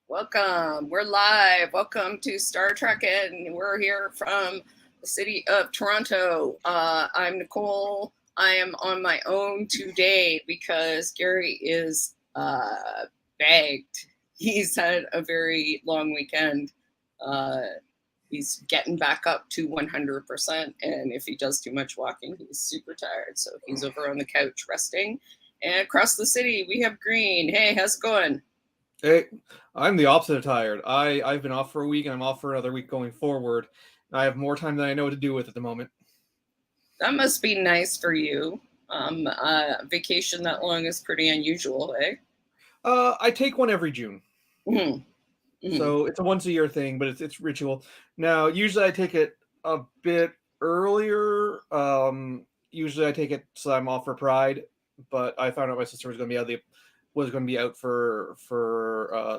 Welcome. We're live. Welcome to Star Trekkin. We're here from the city of Toronto. I'm Nicole. I am on my own today because Gary is bagged. He's had a very long weekend. Uh, he's getting back up to 100%. And if he does too much walking, he's super tired. So he's over on the couch resting. And across the city, we have Green. Hey, how's it going? Hey, I'm the opposite of tired. I've been off for a week and I'm off for another week going forward. I have more time than I know what to do with at the moment. That must be nice for you. Vacation that long is pretty unusual, eh? I take one every June, Mm-hmm. Mm-hmm. so it's a once a year thing, but it's ritual. Now, usually I take it a bit earlier. Usually I take it so I'm off for Pride, but I found out my sister was going to be out for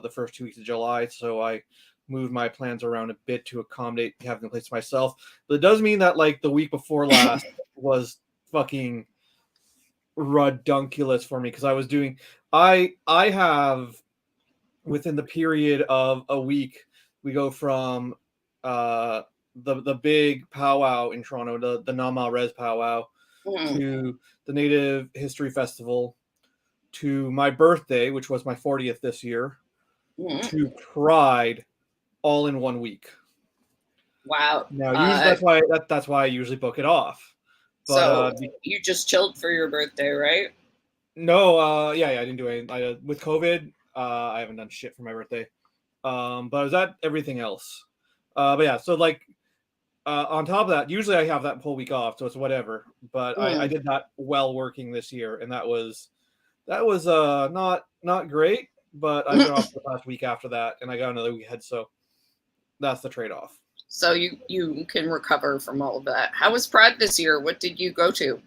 the first 2 weeks of July, so I moved my plans around a bit to accommodate having the place to myself. But it does mean that like the week before last was fucking redunculous for me because I have within the period of a week we go from uh the big powwow in Toronto, the Nama Res powwow, Mm-hmm. to the Native History Festival, to my birthday, which was my 40th this year, Mm-hmm. to Pride, all in 1 week. Wow. Now, usually that's why I usually book it off. But So you just chilled for your birthday, right? no, yeah, I didn't do anything. With COVID, I haven't done shit for my birthday. But I was at everything else. But yeah, so like on top of that, usually I have that whole week off, so it's whatever. But I Mm. did that while working this year, and that was not great. But I've been off for the past week after that, and I got another week ahead, so that's the trade off. So you can recover from all of that. How was Pride this year? What did you go to?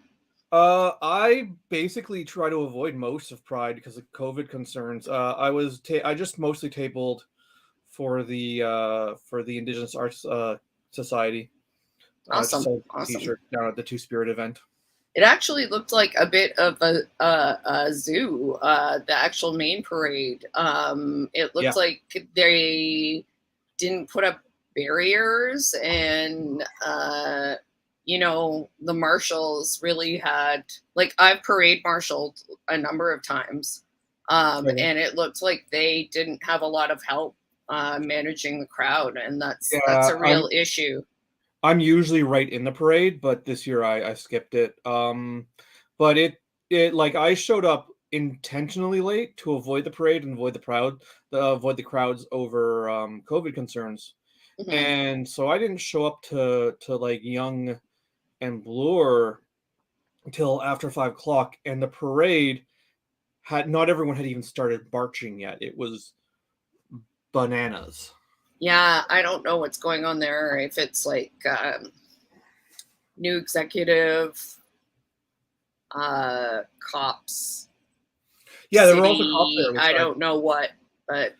I basically try to avoid most of Pride because of COVID concerns. I just mostly tabled for the Indigenous Arts Society. Just Awesome, sold awesome. T-shirt down at the Two Spirit event. It actually looked like a bit of a zoo. The actual main parade. It looked Yeah, like they didn't put up barriers, and the marshals really had, like, I've parade marshaled a number of times, okay. and it looked like they didn't have a lot of help managing the crowd, and that's Yeah. a real issue. I'm usually right in the parade, but this year I skipped it. But it like I showed up intentionally late to avoid the parade and avoid the crowds over COVID concerns. Hmm. And so I didn't show up to like Young and Bloor until after 5 o'clock, and the parade had not everyone had even started marching yet. It was bananas. Yeah, I don't know what's going on there. If it's like new executive, cops, Yeah, there were also cops city, there, which I I don't know what, but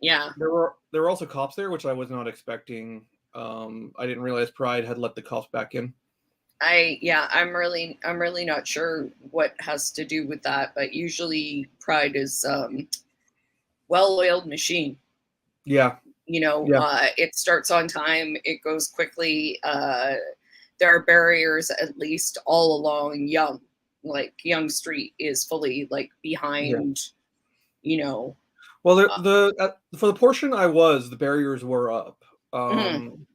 yeah. there were also cops there, which I was not expecting. I didn't realize Pride had let the cops back in. I'm really not sure what has to do with that, but usually Pride is well-oiled machine. Yeah, yeah, It starts on time, it goes quickly. There are barriers at least all along Young Street is fully like yeah. behind, you know. Well, Uh, for the portion the barriers were up. mhm.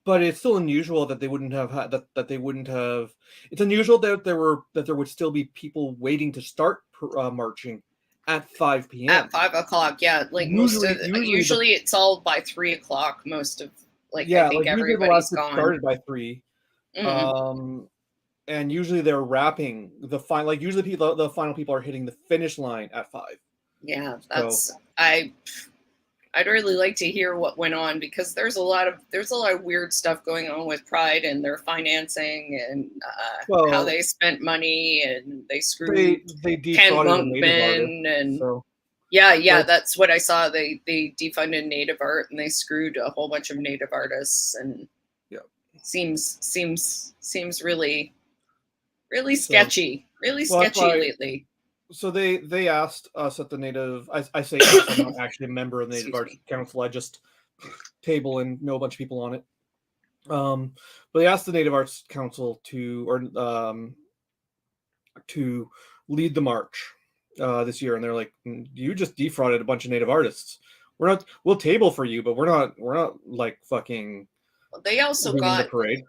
But it's still unusual that they wouldn't have had that they wouldn't have. It's unusual that there would still be people waiting to start marching at 5 p.m. At 5 o'clock, yeah. Like Usually usually it's all by 3 o'clock. Most of, like, I yeah, think like usually the last everybody's group gone. started by 3. Mm. Um, and usually they're wrapping the final. Like usually the final people are hitting the finish line at 5. Yeah, So I'd really like to hear what went on, because there's a lot of weird stuff going on with Pride and their financing, and how well they spent money, and they screwed they Ken defrauded a native artist. Monkman, and So yeah, like that's what I saw. They defunded native art, and they screwed a whole bunch of native artists, and yeah. seems really, really So sketchy, really well that's sketchy why lately. So they asked us at the Native. I say us, I'm not actually a member of the Native Excuse Arts me. Council. I just table and know a bunch of people on it. But they asked the Native Arts Council to lead the march this year, and they're like, "You just defrauded a bunch of Native artists. We'll table for you, but we're not like fucking They also leading the got parade."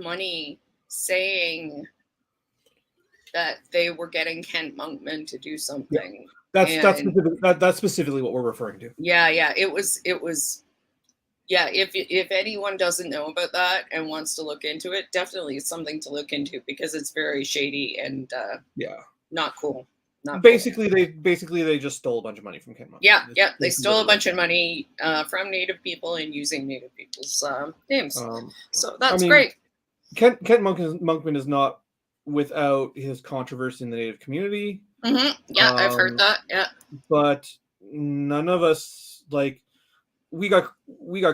money saying that they were getting Kent Monkman to do something. That's specifically what we're referring to. Yeah, it was yeah, if anyone doesn't know about that and wants to look into it, definitely it's something to look into because it's very shady and not cool. Not basically cool. They just stole a bunch of money from Kent Monkman. Yeah, they stole a bunch of money from Native people and using Native people's names. So that's great. Kent Monkman is not without his controversy in the Native community. Mm-hmm. Yeah, I've heard that. Yeah, but none of us like we got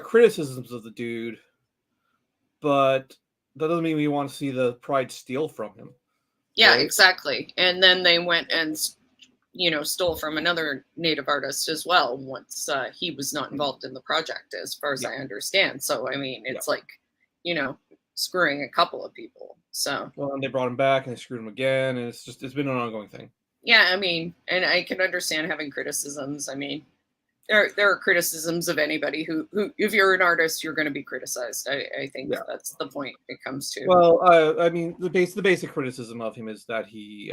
criticisms of the dude, but that doesn't mean we want to see the pride steal from him. Yeah, right? Exactly. And then they went and stole from another Native artist as well once he was not involved in the project, as far as I understand. So I mean, it's like screwing a couple of people. So and they brought him back and they screwed him again, and it's been an ongoing thing. Yeah, I mean, and I can understand having criticisms. I mean, there are criticisms of anybody who if you're an artist, you're going to be criticized. I think that's the point it comes to. Well, I mean, the basic criticism of him is that he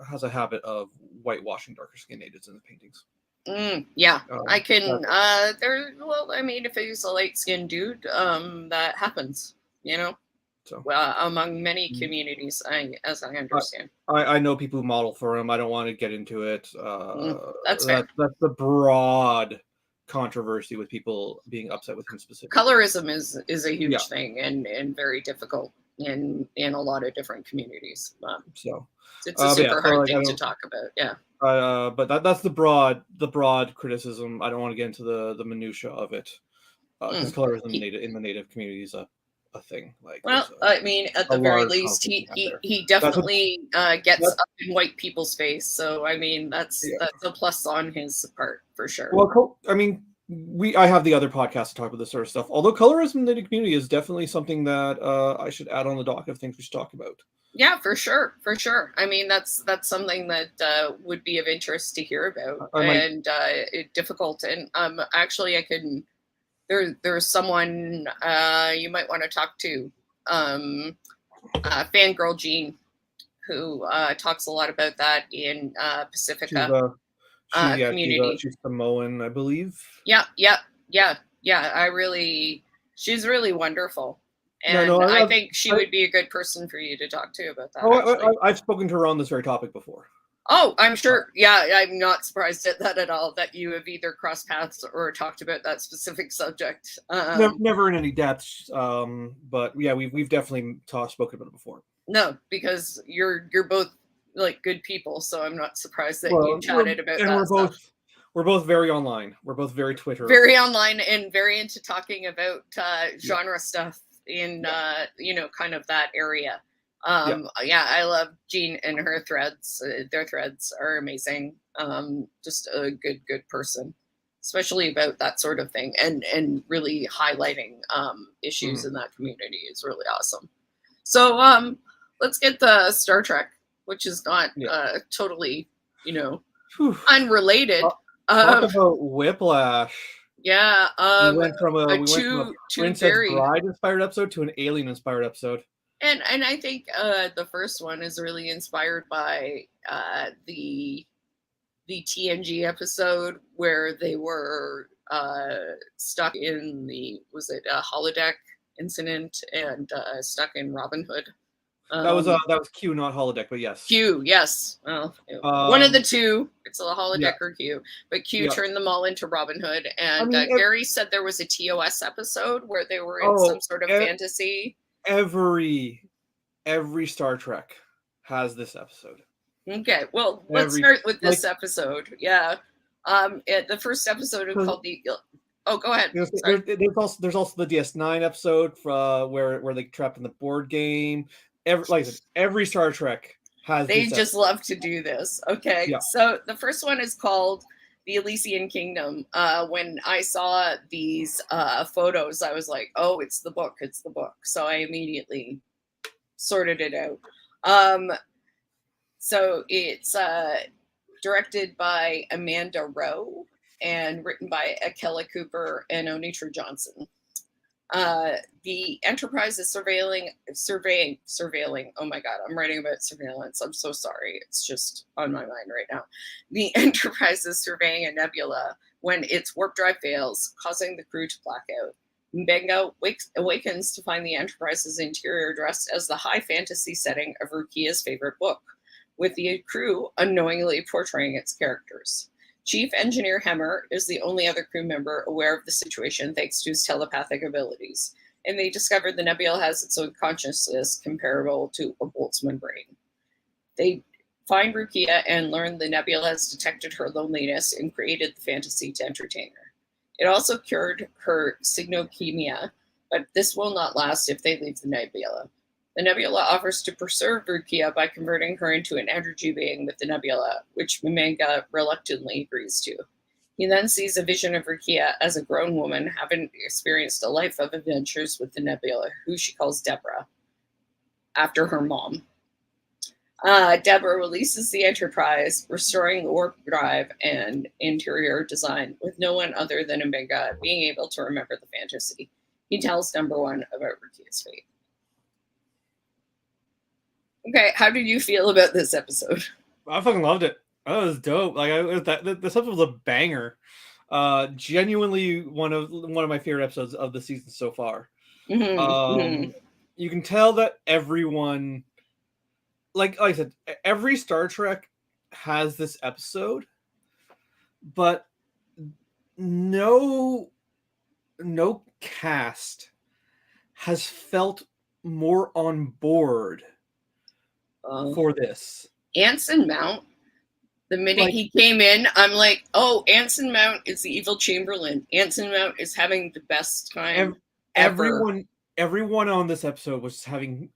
has a habit of whitewashing darker skinned natives in the paintings. Yeah, I can. Well, I mean, if he's a light skinned dude, that happens, So, among many communities, as I understand. I know people who model for him. I don't want to get into it. That's fair. That's the broad controversy with people being upset with him specifically. Colorism is a huge thing and very difficult in a lot of different communities. So it's a super hard thing to talk about. Yeah. But that's the broad criticism. I don't want to get into the minutia of it because colorism in the Native community is a thing. I mean, at the very least, he definitely gets up in white people's face. So I mean, that's a plus on his part for sure. Well, I mean, I have the other podcast to talk about this sort of stuff. Although colorism in the Native community is definitely something that I should add on the docket of things we should talk about. Yeah, for sure. I mean, that's something that would be of interest to hear about and difficult. And actually, I can. There's someone you might want to talk to, Fangirl Jean, who talks a lot about that in Pacifica community. She's Samoan, I believe. Yeah. She's really wonderful. And I think she would be a good person for you to talk to about that. I've spoken to her on this very topic before. Oh, I'm sure. Yeah, I'm not surprised at that at all, that you have either crossed paths or talked about that specific subject. Never in any depth, but yeah, we've definitely spoken about it before. No, because you're both like good people, so I'm not surprised that you chatted about that. We're both very online. We're both very Twitter. Very online and very into talking about genre stuff in kind of that area. I love Jean and her threads. Their threads are amazing. Just a good person, especially about that sort of thing, and really highlighting issues in that community is really awesome. So let's get the Star Trek, which is not totally unrelated. Talk about whiplash. Yeah, we went from a Princess Bride inspired episode to an Alien inspired episode. And I think the first one is really inspired by the TNG episode where they were stuck in the holodeck incident and stuck in Robin Hood. That was Q, not holodeck, but yes. Q, yes. Well, one of the two. It's a holodeck or Q, but Q turned them all into Robin Hood. And Gary said there was a TOS episode where they were in some sort of fantasy. Every Star Trek has this episode. Okay, well, let's start with this episode. Yeah, the first episode is called the. Oh, go ahead. There's also the DS9 episode where they trapped in the board game. Every Star Trek has They this. just love to do this. Okay, Yeah. so the first one is called the Elysian Kingdom. When I saw these photos, I was like, "Oh, it's the book! It's the book!" So I immediately sorted it out. So it's directed by Amanda Rowe and written by Akella Cooper and Onitra Johnson. The Enterprise is surveilling. Oh my God, I'm writing about surveillance. I'm so sorry. It's just on my mind right now. The Enterprise is surveying a nebula when its warp drive fails, causing the crew to black out. Mbenga awakens to find the Enterprise's interior dressed as the high fantasy setting of Rukia's favorite book, with the crew unknowingly portraying its characters. Chief Engineer Hemmer is the only other crew member aware of the situation thanks to his telepathic abilities, and they discover the nebula has its own consciousness comparable to a Boltzmann brain. They find Rukia and learn the nebula has detected her loneliness and created the fantasy to entertain her. It also cured her signochemia, but this will not last if they leave the nebula. The nebula offers to preserve Rukia by converting her into an energy being with the nebula, which Mbenga reluctantly agrees to. He then sees a vision of Rukia as a grown woman having experienced a life of adventures with the nebula, who she calls Deborah, after her mom. Deborah releases the Enterprise, restoring the warp drive and interior design, with no one other than Mbenga being able to remember the fantasy. He tells number one about Rukia's fate. Okay, how did you feel about this episode? I fucking loved it. That was dope. Like this episode was a banger. Genuinely one of my favorite episodes of the season so far. You can tell that everyone, like I said, every Star Trek has this episode, but no cast has felt more on board for this. Anson Mount, the minute he came in, I'm like, oh, Anson Mount is the evil Chamberlain. Anson Mount is having the best time ever. Everyone on this episode was having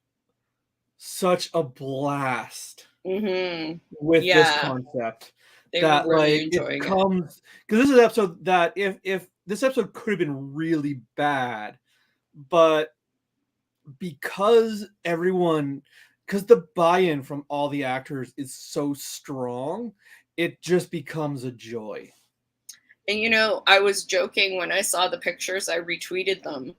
such a blast with this concept. They were really enjoying it comes because this is an episode that if this episode could have been really bad, but because the buy-in from all the actors is so strong, it just becomes a joy. And I was joking when I saw the pictures. I retweeted them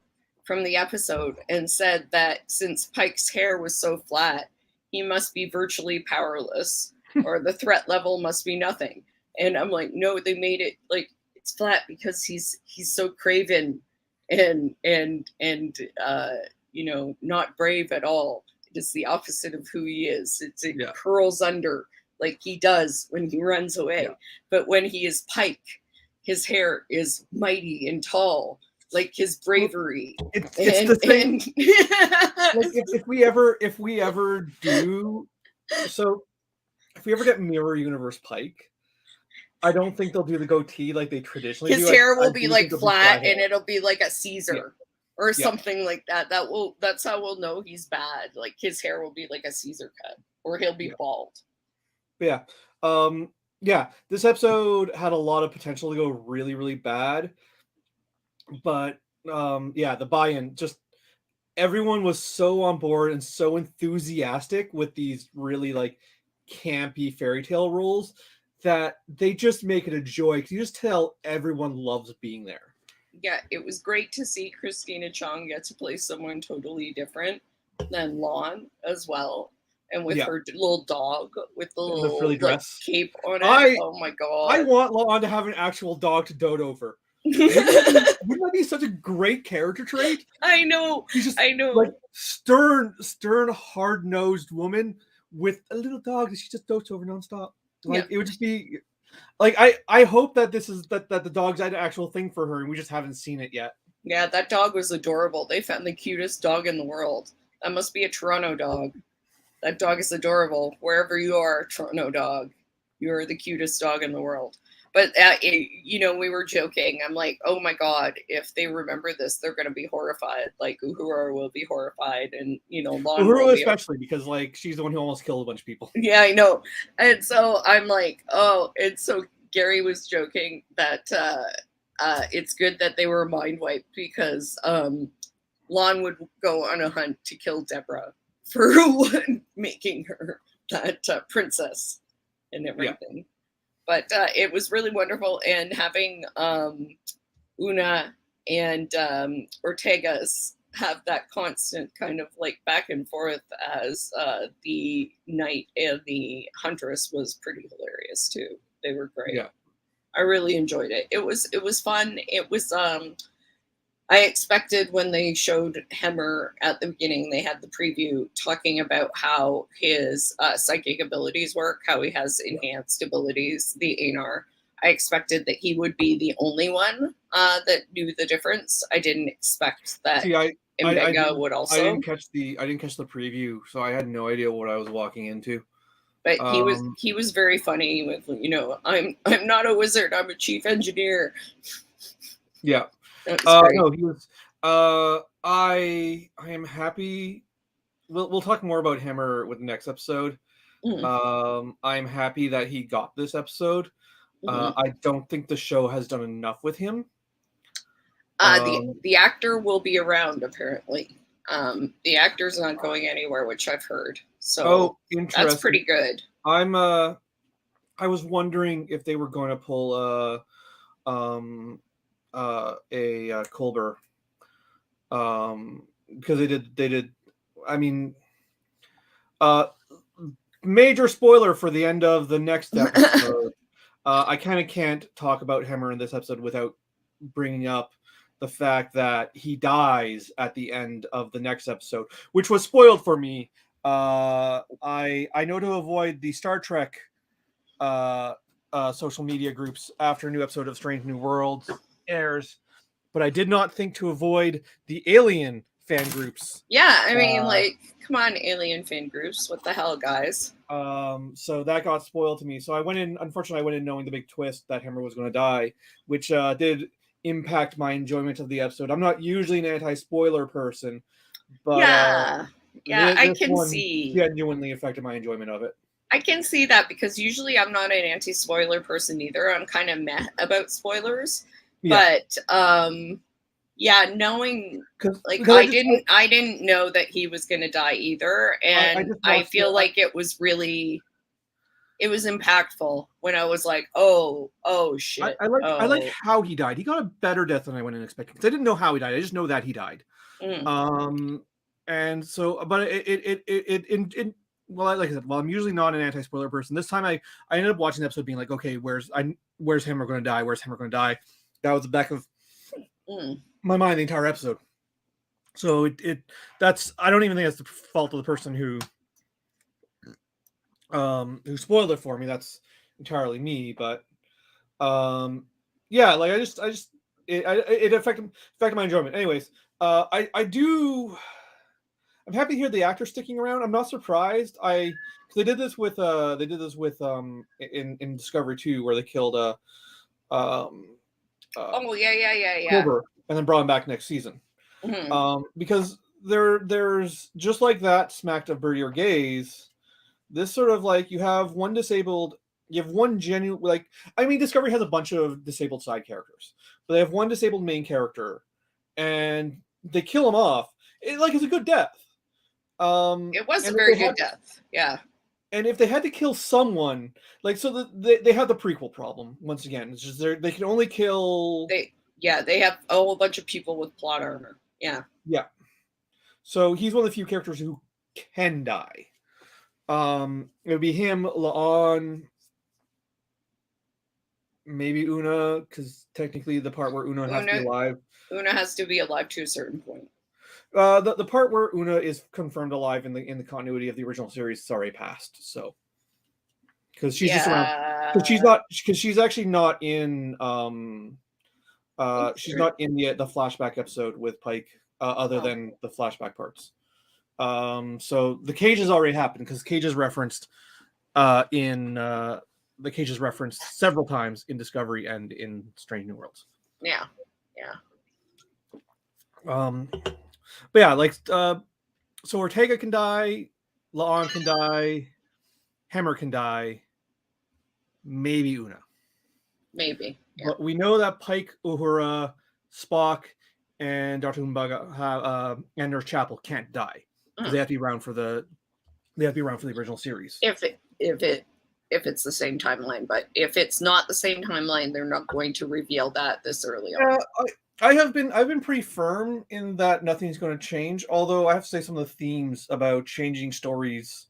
from the episode and said that since Pike's hair was so flat, he must be virtually powerless, or the threat level must be nothing. And I'm like, no, they made it like it's flat because he's so craven and not brave at all. It is the opposite of who he is. It curls under like he does when he runs away. Yeah. But when he is Pike, his hair is mighty and tall, like his bravery. It's the same. Like if we ever get Mirror Universe Pike, I don't think they'll do the goatee like they traditionally do. His hair will be like flat and it'll be like a Caesar or something like that. That's how we'll know he's bad. Like his hair will be like a Caesar cut, or he'll be bald. Yeah. This episode had a lot of potential to go really, really bad. But the buy-in, just everyone was so on board and so enthusiastic with these really like campy fairy tale roles that they just make it a joy. You just tell everyone loves being there. Yeah, it was great to see Christina Chong get to play someone totally different than Lon as well. And with her little dog with the little dress cape on it. Oh my God. I want Lon to have an actual dog to dote over. Wouldn't that be such a great character trait? I know. I know. Like stern, hard-nosed woman with a little dog that she just dotes over nonstop. Like it would just be like I hope that this is that the dog's an actual thing for her and we just haven't seen it yet. Yeah, that dog was adorable. They found the cutest dog in the world. That must be a Toronto dog. That dog is adorable. Wherever you are, Toronto dog, you're the cutest dog in the world. but we were joking. I'm like, oh my god, if they remember this, they're gonna be horrified. Like Uhura will be horrified, and Lon will Uhura be. especially, because like she's the one who almost killed a bunch of people. Yeah, I know. And so I'm like, oh, and so Gary was joking that it's good that they were mind wiped because Lon would go on a hunt to kill Deborah for making her that princess and everything. Yeah. But it was really wonderful, and having Una and Ortega's have that constant kind of like back and forth as the knight and the huntress was pretty hilarious too. They were great. Yeah, I really enjoyed it. It was fun. It was I expected when they showed Hemmer at the beginning, they had the preview talking about how his psychic abilities work, how he has enhanced abilities, the Anar. I expected that he would be the only one that knew the difference. I didn't expect that Mbega would also. I didn't catch the preview, so I had no idea what I was walking into. But he was very funny with, I'm not a wizard, I'm a chief engineer. Yeah. No, he was. I am happy. We'll talk more about Hemmer with the next episode. Mm-hmm. I'm happy that he got this episode. Mm-hmm. I don't think the show has done enough with him. The actor will be around apparently. The actor's not going anywhere, which I've heard. So that's pretty good. I was wondering if they were going to pull a Colbert, because they did. I mean, major spoiler for the end of the next episode. I kind of can't talk about Hemmer in this episode without bringing up the fact that he dies at the end of the next episode, which was spoiled for me. I know to avoid the Star Trek social media groups after a new episode of Strange New Worlds airs, but I did not think to avoid the Alien fan groups. Yeah, I mean, come on, Alien fan groups. What the hell, guys? So that got spoiled to me. So unfortunately, I went in knowing the big twist that Hemmer was going to die, which did impact my enjoyment of the episode. I'm not usually an anti-spoiler person, but yeah, I can see genuinely affected my enjoyment of it. I can see that because usually I'm not an anti-spoiler person either. I'm kind of meh about spoilers, but knowing I didn't know that he was going to die either, and I feel like it was impactful when I was like, oh shit. I like how he died. He got a better death than I went in expecting, because I didn't know how he died. I just know that he died. And so, but well, like I said, I'm usually not an anti-spoiler person. This time I ended up watching the episode being like, okay, where's Hemmer going to die? Where's Hemmer going to die? That was the back of my mind the entire episode. So that's, I don't even think that's the fault of the person who spoiled it for me. That's entirely me. But yeah, like it affected my enjoyment. Anyways, I'm happy to hear the actor sticking around. I'm not surprised. Because they did this with in Discovery 2, where they killed Cobra, and then brought him back next season. Mm-hmm. Because there's just like that smacked of Birdie or Gaze. This sort of like, you have one disabled, you have one genuine, like, I mean, Discovery has a bunch of disabled side characters, but they have one disabled main character, and they kill him off. It's a good death. It was a very good death. Yeah. And if they had to kill someone, like, so they have the prequel problem once again. It's just they can only kill. They have a whole bunch of people with plot armor. Yeah. Yeah. So he's one of the few characters who can die. It would be him, La'an, maybe Una, because technically the part where Una has to be alive. Una has to be alive to a certain point. The part where Una is confirmed alive in the continuity of the original series is already passed. So, because she's just around, because she's actually not in she's not in the flashback episode with Pike, other than the flashback parts. So the Cage has already happened, because Cage is referenced in the cage is referenced several times in Discovery and in Strange New Worlds. Yeah. Yeah. But yeah, like so Ortega can die, La'an can die, Hammer can die, maybe Una. Maybe. Yeah. But we know that Pike, Uhura, Spock, and Dr. Humbaga and Nurse Chapel can't die because they have to be around for the original series. If it's the same timeline, but if it's not the same timeline, they're not going to reveal that this early on. I've been pretty firm in that nothing's going to change. Although I have to say some of the themes about changing stories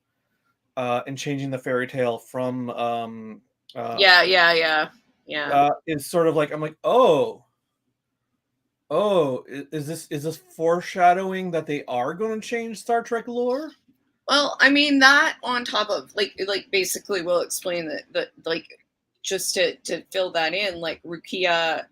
and changing the fairy tale from Yeah. is sort of like I'm like, oh, is this foreshadowing that they are going to change Star Trek lore? Well, I mean that on top of like basically we'll explain that like just to fill that in, like Rukia,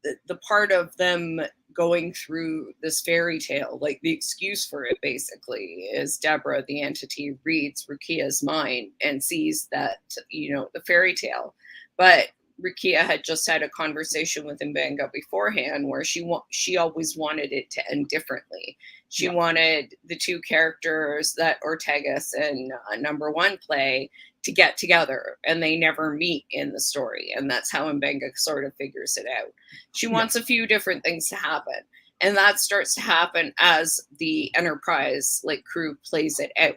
the part of them going through this fairy tale, like the excuse for it basically is Deborah, the entity, reads Rukia's mind and sees that, the fairy tale. But Rukia had just had a conversation with Mbenga beforehand where she always wanted it to end differently. She wanted the two characters that Ortegas and Number One play to get together, and they never meet in the story. And that's how Mbenga sort of figures it out. She wants a few different things to happen. And that starts to happen as the Enterprise crew plays it out.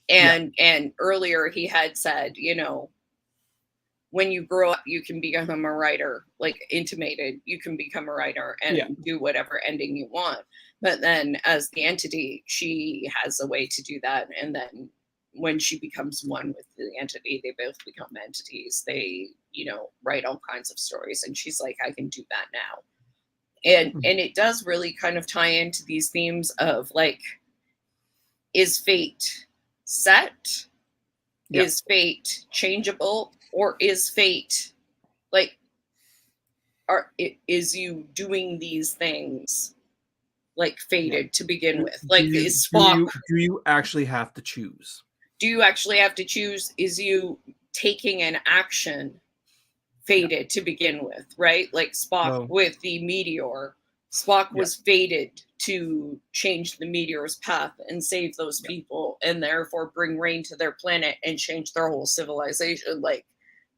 And earlier he had said, when you grow up, you can become a writer, intimated, you can become a writer and do whatever ending you want. But then as the entity, she has a way to do that. And then when she becomes one with the entity, they both become entities. They, write all kinds of stories. And she's like, I can do that now. And it does really kind of tie into these themes of is fate set? Is fate changeable? Or is fate is you doing these things fated to begin with? Is Spock? Do you actually have to choose? Do you actually have to choose? Is you taking an action fated to begin with, right? Like Spock with the meteor. Spock was fated to change the meteor's path and save those people and therefore bring rain to their planet and change their whole civilization.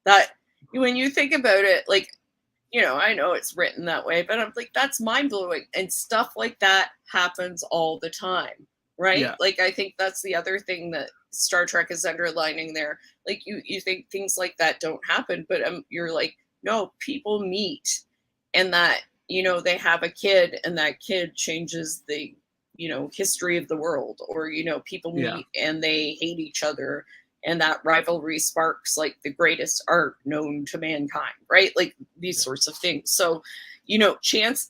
That, when you think about it, I know it's written that way, but I'm like, that's mind blowing. And stuff like that happens all the time, right? Yeah. I think that's the other thing that Star Trek is underlining there. You think things like that don't happen, but you're like, no, people meet and that, they have a kid and that kid changes the, history of the world, or, people meet and they hate each other. And that rivalry sparks the greatest art known to mankind, right? These sorts of things. So, chance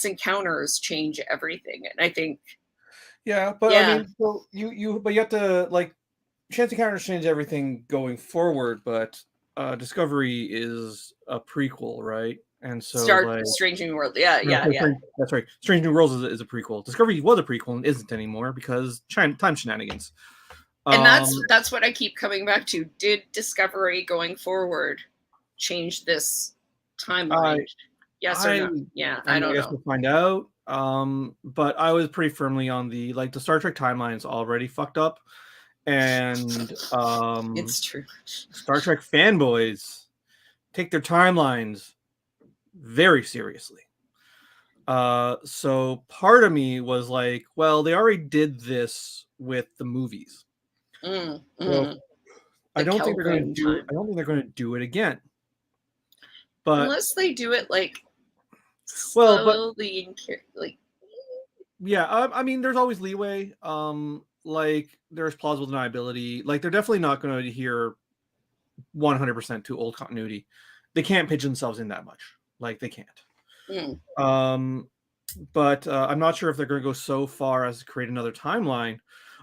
encounters change everything. And I think, I mean, so you have to chance encounters change everything going forward, but Discovery is a prequel, right? And so Strange New World, yeah. That's right. Strange New Worlds is a prequel. Discovery was a prequel and isn't anymore because time shenanigans. And that's what I keep coming back to. Did Discovery going forward change this timeline? Yes or no? Yeah, I don't know. We'll find out. But I was pretty firmly on the Star Trek timeline is already fucked up, and it's true. Star Trek fanboys take their timelines very seriously. So part of me was like, well, they already did this with the movies. So I don't think they're going to do it again. But unless they do it slowly I mean, there's always leeway. There's plausible deniability. They're definitely not going to adhere 100% to old continuity. They can't pitch themselves in that much. They can't. But I'm not sure if they're going to go so far as to create another timeline.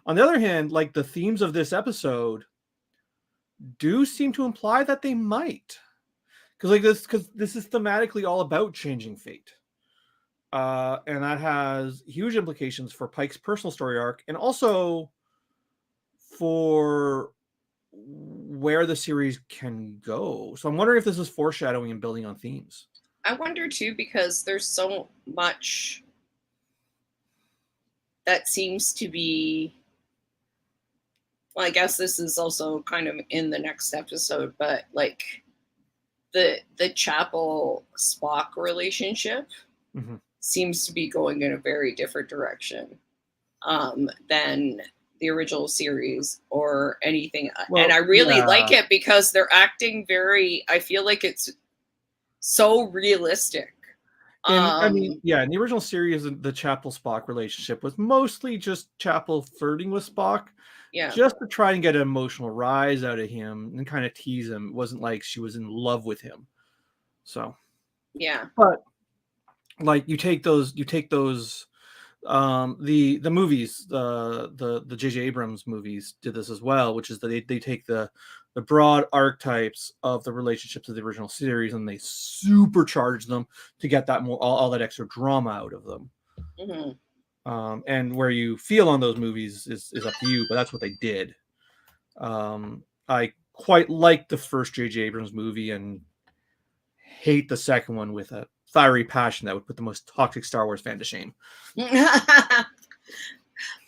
On the other hand, the themes of this episode do seem to imply that they might, because this is thematically all about changing fate, and that has huge implications for Pike's personal story arc, and also for where the series can go. So I'm wondering if this is foreshadowing and building on themes. I wonder too, because there's so much that seems to be, well, I guess this is also kind of in the next episode, but like the Chapel Spock relationship Mm-hmm. seems to be going in a very different direction than the original series or anything. Well, And I really yeah. like it because they're acting very, I feel like it's so realistic. And I mean, yeah, in the original series, the Chapel Spock relationship was mostly just Chapel flirting with Spock, Yeah. just to try and get an emotional rise out of him and kind of tease him. It wasn't like she was in love with him. So, yeah. But like you take those the movies, the J.J. Abrams movies did this as well, which is that they take the broad archetypes of the relationships of the original series and they supercharge them to get that more all that extra drama out of them. Mm-hmm. And where you feel on those movies is up to you, but that's what they did. I quite like the first J.J. Abrams movie and hate the second one with a fiery passion that would put the most toxic Star Wars fan to shame.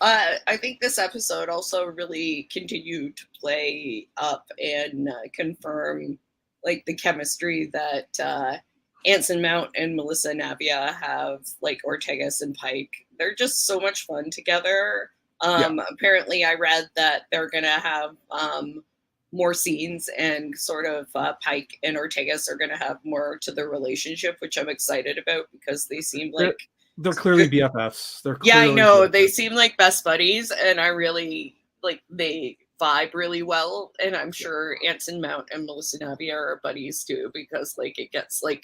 I think this episode also really continued to play up and confirm like the chemistry that Anson Mount and Melissa Navia have, like Ortegas and Pike. They're just so much fun together. Apparently I read that they're going to have more scenes and sort of Pike and Ortegas are going to have more to their relationship, which I'm excited about because they seem like they're clearly BFFs. Yeah, I know. They seem like best buddies, and I really like they vibe really well. And I'm sure Anson Mount and Melissa Navia are buddies too, because like it gets like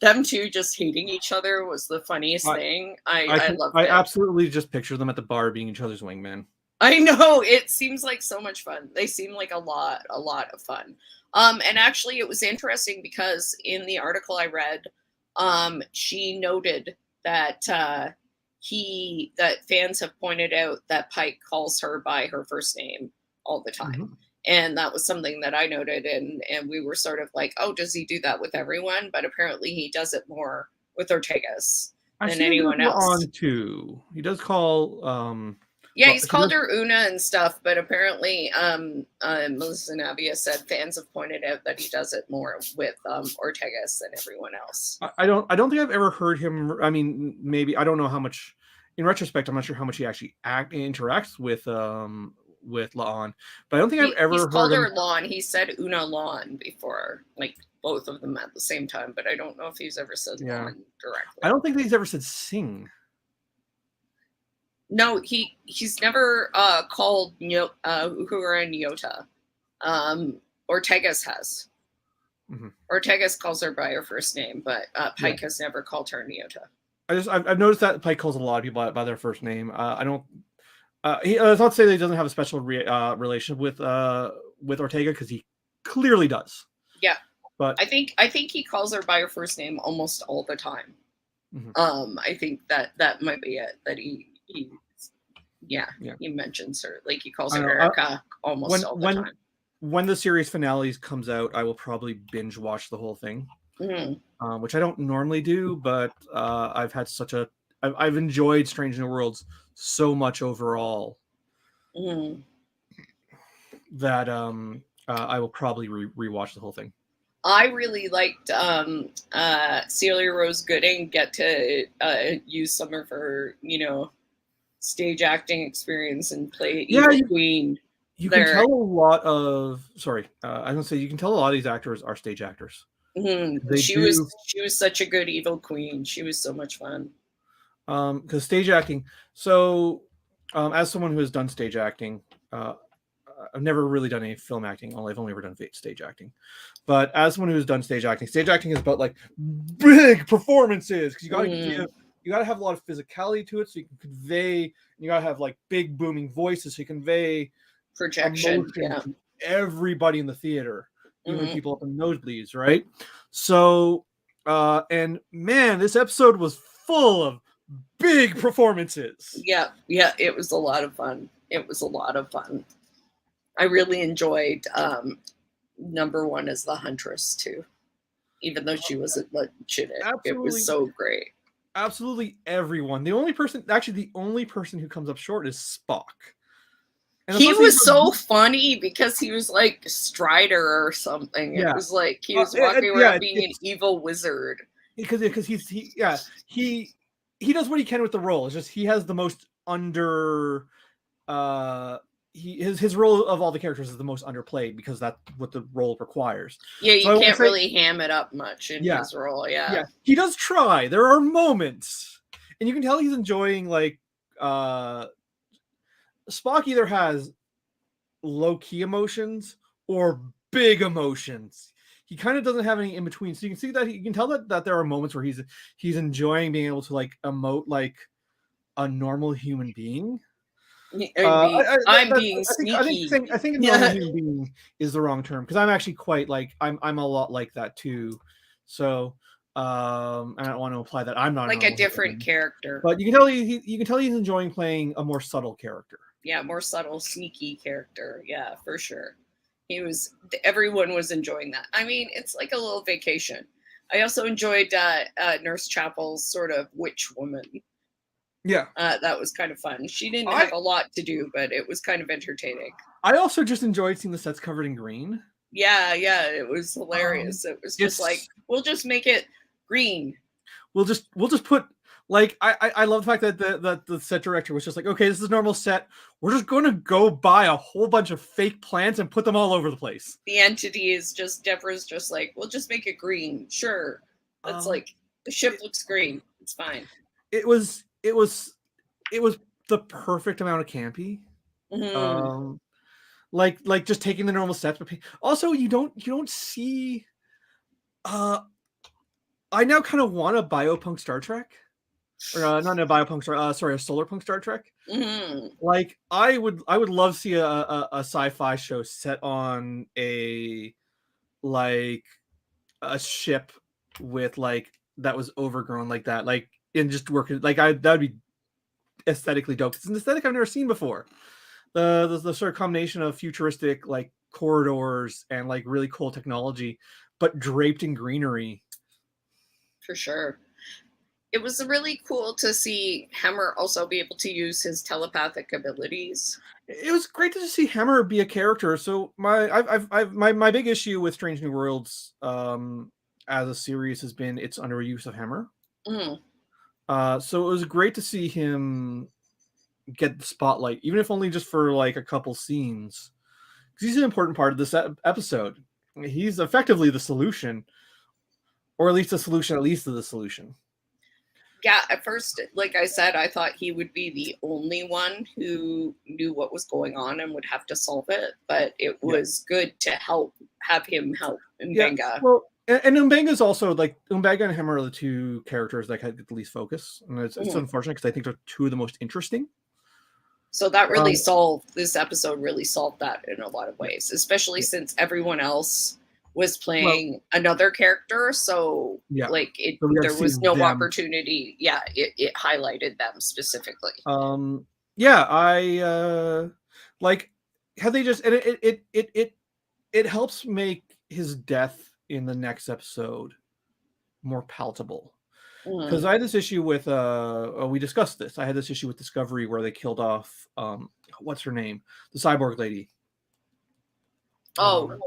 them two just hating each other was the funniest thing. I loved it. I absolutely just picture them at the bar being each other's wingman. I know, it seems like so much fun. They seem like a lot of fun. And actually it was interesting because in the article I read, she noted that that fans have pointed out that Pike calls her by her first name all the time. Mm-hmm. And that was something that I noted, and we were sort of like, oh, does he do that with everyone? But apparently he does it more with Ortegas than anyone else. On too. He does call he's called her Una and stuff, but apparently Melissa Navia said fans have pointed out that he does it more with Ortegas than everyone else. I don't think I've ever heard him. I mean, maybe I don't know how much. In retrospect, I'm not sure how much he actually interacts with La'an, but I don't think I've ever heard called her La'an. He said Una La'an before, like both of them at the same time, but I don't know if he's ever said La'an directly. I don't think he's ever said Sing. No, he's never called Uhura and Nyota. Ortegas has. Mm-hmm. Ortegas calls her by her first name, but Pike has never called her Nyota. I've noticed that Pike calls a lot of people by their first name. I don't. It's not to say that he doesn't have a special relation with Ortega, because he clearly does. Yeah, but I think he calls her by her first name almost all the time. Mm-hmm. I think that might be it. That he mentions her, like he calls her Erica almost all the time. When the series finales comes out, I will probably binge watch the whole thing, which I don't normally do, but I've had I've enjoyed Strange New Worlds so much overall that I will probably rewatch the whole thing. I really liked Celia Rose Gooding get to use some of her, stage acting experience and play Evil Queen. You can tell a lot of. Sorry, I was gonna say you can tell a lot of these actors are stage actors. Mm-hmm. She was such a good Evil Queen. She was so much fun. Because stage acting. So, as someone who has done stage acting, I've never really done any film acting. I've only ever done stage acting. But as someone who's done stage acting is about like big performances, because you gotta have a lot of physicality to it, so you can convey. You gotta have like big booming voices, so you convey projection to everybody in the theater, even people up in nosebleeds, right? So, and man, this episode was full of big performances. Yeah, it was a lot of fun. I really enjoyed number one as the Huntress too, even though she wasn't much in it. It was Absolutely, so great. absolutely everyone. The only person who comes up short is Spock. And He especially was so funny because he was like Strider or something. It yeah, was like he was walking yeah, around being an evil wizard. because he does what he can with the role. It's just he has the most under his role of all the characters is the most underplayed because that's what the role requires. Yeah, you So can't really ham it up much in his role. Yeah, he does try. There are moments, and you can tell he's enjoying like Spock either has low key emotions or big emotions. He kind of doesn't have any in between. So you can see that you can tell that there are moments where he's enjoying being able to like emote like a normal human being. I'm being sneaky. I think a normal human being is the wrong term because I'm actually quite like I'm a lot like that too. So I don't want to imply that I'm not like a different character, but you can tell he's enjoying playing a more subtle character. Yeah, more subtle, sneaky character. Yeah, for sure. Everyone was enjoying that. I mean, it's like a little vacation. I also enjoyed Nurse Chapel's sort of witch woman. Yeah. That was kind of fun. She didn't have a lot to do, but it was kind of entertaining. I also just enjoyed seeing the sets covered in green. Yeah, it was hilarious. It was just like, we'll just make it green. We'll just put like I love the fact that the set director was just like, okay, this is a normal set. We're just going to go buy a whole bunch of fake plants and put them all over the place. The entity is just Deborah's just like, we'll just make it green. Sure. That's like the ship looks green. It's fine. It was the perfect amount of campy. Mm-hmm. Like just taking the normal steps, but also you don't see. I now kind of want a biopunk Star Trek, or not a biopunk Star. Sorry, a solar punk Star Trek. Mm-hmm. Like I would love to see a sci-fi show set on a ship with like that was overgrown like that, like and just working like that would be aesthetically dope. It's an aesthetic I've never seen before. The sort of combination of futuristic like corridors and like really cool technology, but draped in greenery. For sure. It was really cool to see Hemmer also be able to use his telepathic abilities. It was great to see Hemmer be a character. So my big issue with Strange New Worlds as a series has been its underuse of Hemmer. Mm. So it was great to see him get the spotlight, even if only just for like a couple scenes, because he's an important part of this episode. He's effectively the solution, or at least the solution, at least to the solution. Yeah, at first, like I said, I thought he would be the only one who knew what was going on and would have to solve it, but it was good to have him help M'Benga. Yeah, well, and M'Benga's also like M'Benga and him are the two characters that had the least focus, and it's unfortunate because I think they're two of the most interesting. So that really this episode really solved that in a lot of ways, especially since everyone else was playing another character. So there was no opportunity. Yeah, it highlighted them specifically. I like had they just, and it helps make his death in the next episode more palatable. Because I had this issue with we discussed this. I had this issue with Discovery where they killed off what's her name, the cyborg lady. Arian.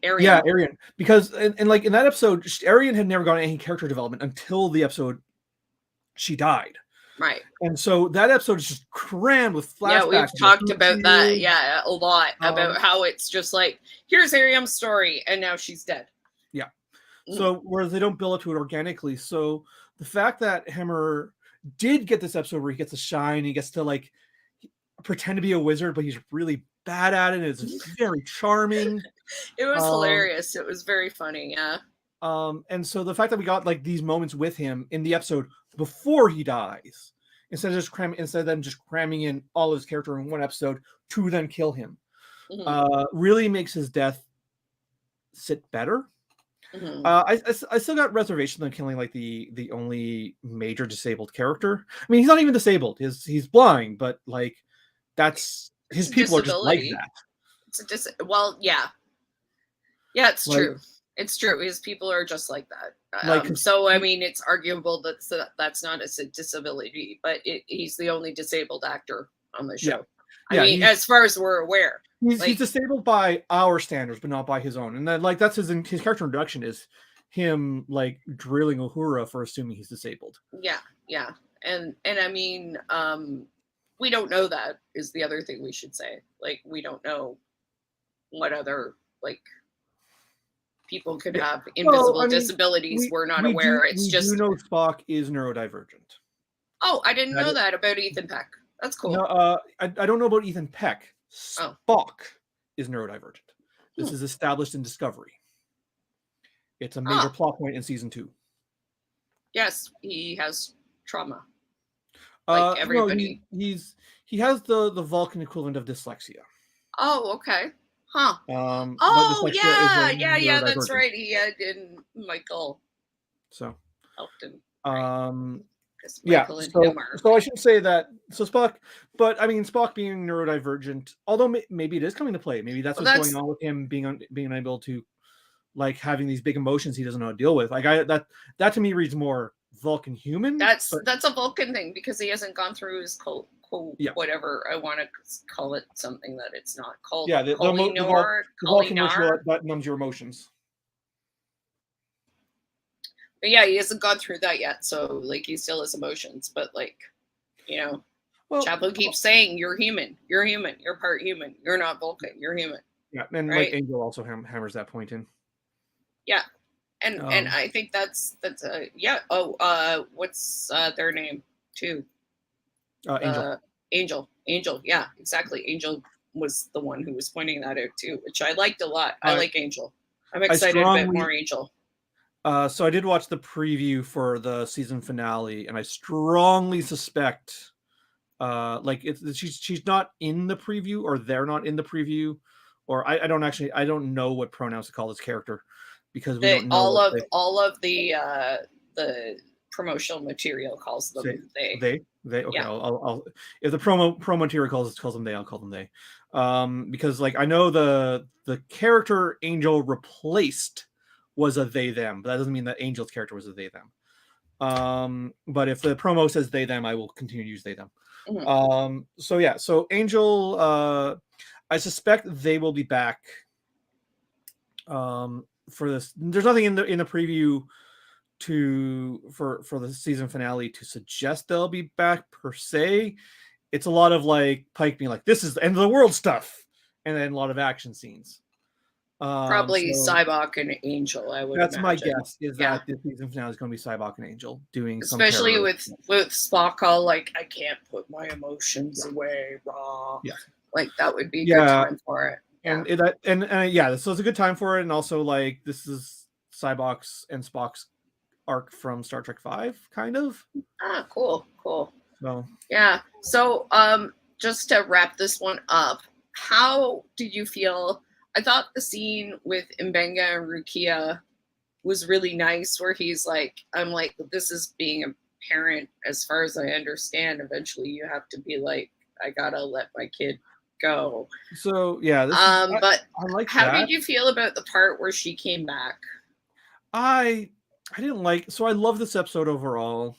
Yeah, Arian. Because and like in that episode, Arian had never gotten any character development until the episode she died. Right. And so that episode is just crammed with flashbacks. Yeah, we've talked about that. A lot about how it's just like, here's Arian's story, and now she's dead. Yeah. So whereas they don't build up to it organically. So the fact that Hemmer did get this episode where he gets to shine, he gets to like pretend to be a wizard, but he's really bad at it. It's very charming. It was hilarious. It was very funny. Yeah. And so the fact that we got like these moments with him in the episode before he dies, instead of them just cramming in all his character in one episode to then kill him, really makes his death sit better. I still got reservations on killing like the only major disabled character. I mean, he's not even disabled. He's blind, but like that's his a people are just like disability. that. It's a well, yeah, it's Like, true. It's true. His people are just like that. like So I mean, it's arguable that that's not a disability, but he's the only disabled actor on the show. I mean, as far as we're aware, he's disabled by our standards, but not by his own. And then, like, that's his character introduction is him like drilling Uhura for assuming he's disabled. Yeah, and I mean, we don't know that is the other thing we should say. Like, we don't know what other like people could have invisible disabilities. We're not aware. It's just do know Spock is neurodivergent. Oh, I didn't know that about Ethan Peck. That's cool. No, I don't know about Ethan Peck. Spock is neurodivergent. This is established in Discovery. It's a major plot point in season 2. Yes, he has trauma. Like everybody. No, he has the Vulcan equivalent of dyslexia. Oh, okay. Huh. Yeah, that's right. He had in Michael. So helped him. So I should say that. So Spock, but I mean Spock being neurodivergent, although maybe it is coming to play. Maybe that's what's going on with him being unable to, like, having these big emotions he doesn't know how to deal with. Like, that to me reads more Vulcan human. That's a Vulcan thing because he hasn't gone through his whatever I want to call it, something that it's not called. Yeah, the Vulcan ritual that numbs your emotions. But yeah, he hasn't gone through that yet, so like he still has emotions. But like, Chaplin keeps saying, "You're human. You're human. You're part human. You're not Vulcan. You're human." Yeah, and right? Like Angel also hammers that point in. Yeah, and I think that's what's their name too? Angel. Angel. Yeah, exactly. Angel was the one who was pointing that out too, which I liked a lot. I like Angel. I'm excited about more Angel. So I did watch the preview for the season finale, and I strongly suspect, she's not in the preview, or they're not in the preview, or I don't know what pronouns to call this character because we don't know all of the promotional material calls them they. Okay, yeah. I'll if the promo material calls them they, I'll call them they, because like I know the character Angel replaced was a they them, but that doesn't mean that Angel's character was a they them. But if the promo says they them, I will continue to use they them. Mm-hmm. So Angel, I suspect they will be back for this. There's nothing in the preview for the season finale to suggest they'll be back per se. It's a lot of like Pike being like, "This is the end of the world" stuff, and then a lot of action scenes. Probably Cybok and Angel, I would imagine. My guess is that this season finale is going to be Cybok and Angel doing especially with Spock all like, "I can't put my emotions away, raw." Yeah, like that would be a good time for it. So it's a good time for it, and also like this is Cybok's and Spock's arc from Star Trek V, kind of. Cool. So yeah. So just to wrap this one up, how did you feel? I thought the scene with Mbenga and Rukia was really nice, where he's like, I'm like, this is being a parent, as far as I understand. Eventually you have to be like, I gotta let my kid go. So yeah. But I like how did you feel about the part where she came back? I didn't like, so I love this episode overall.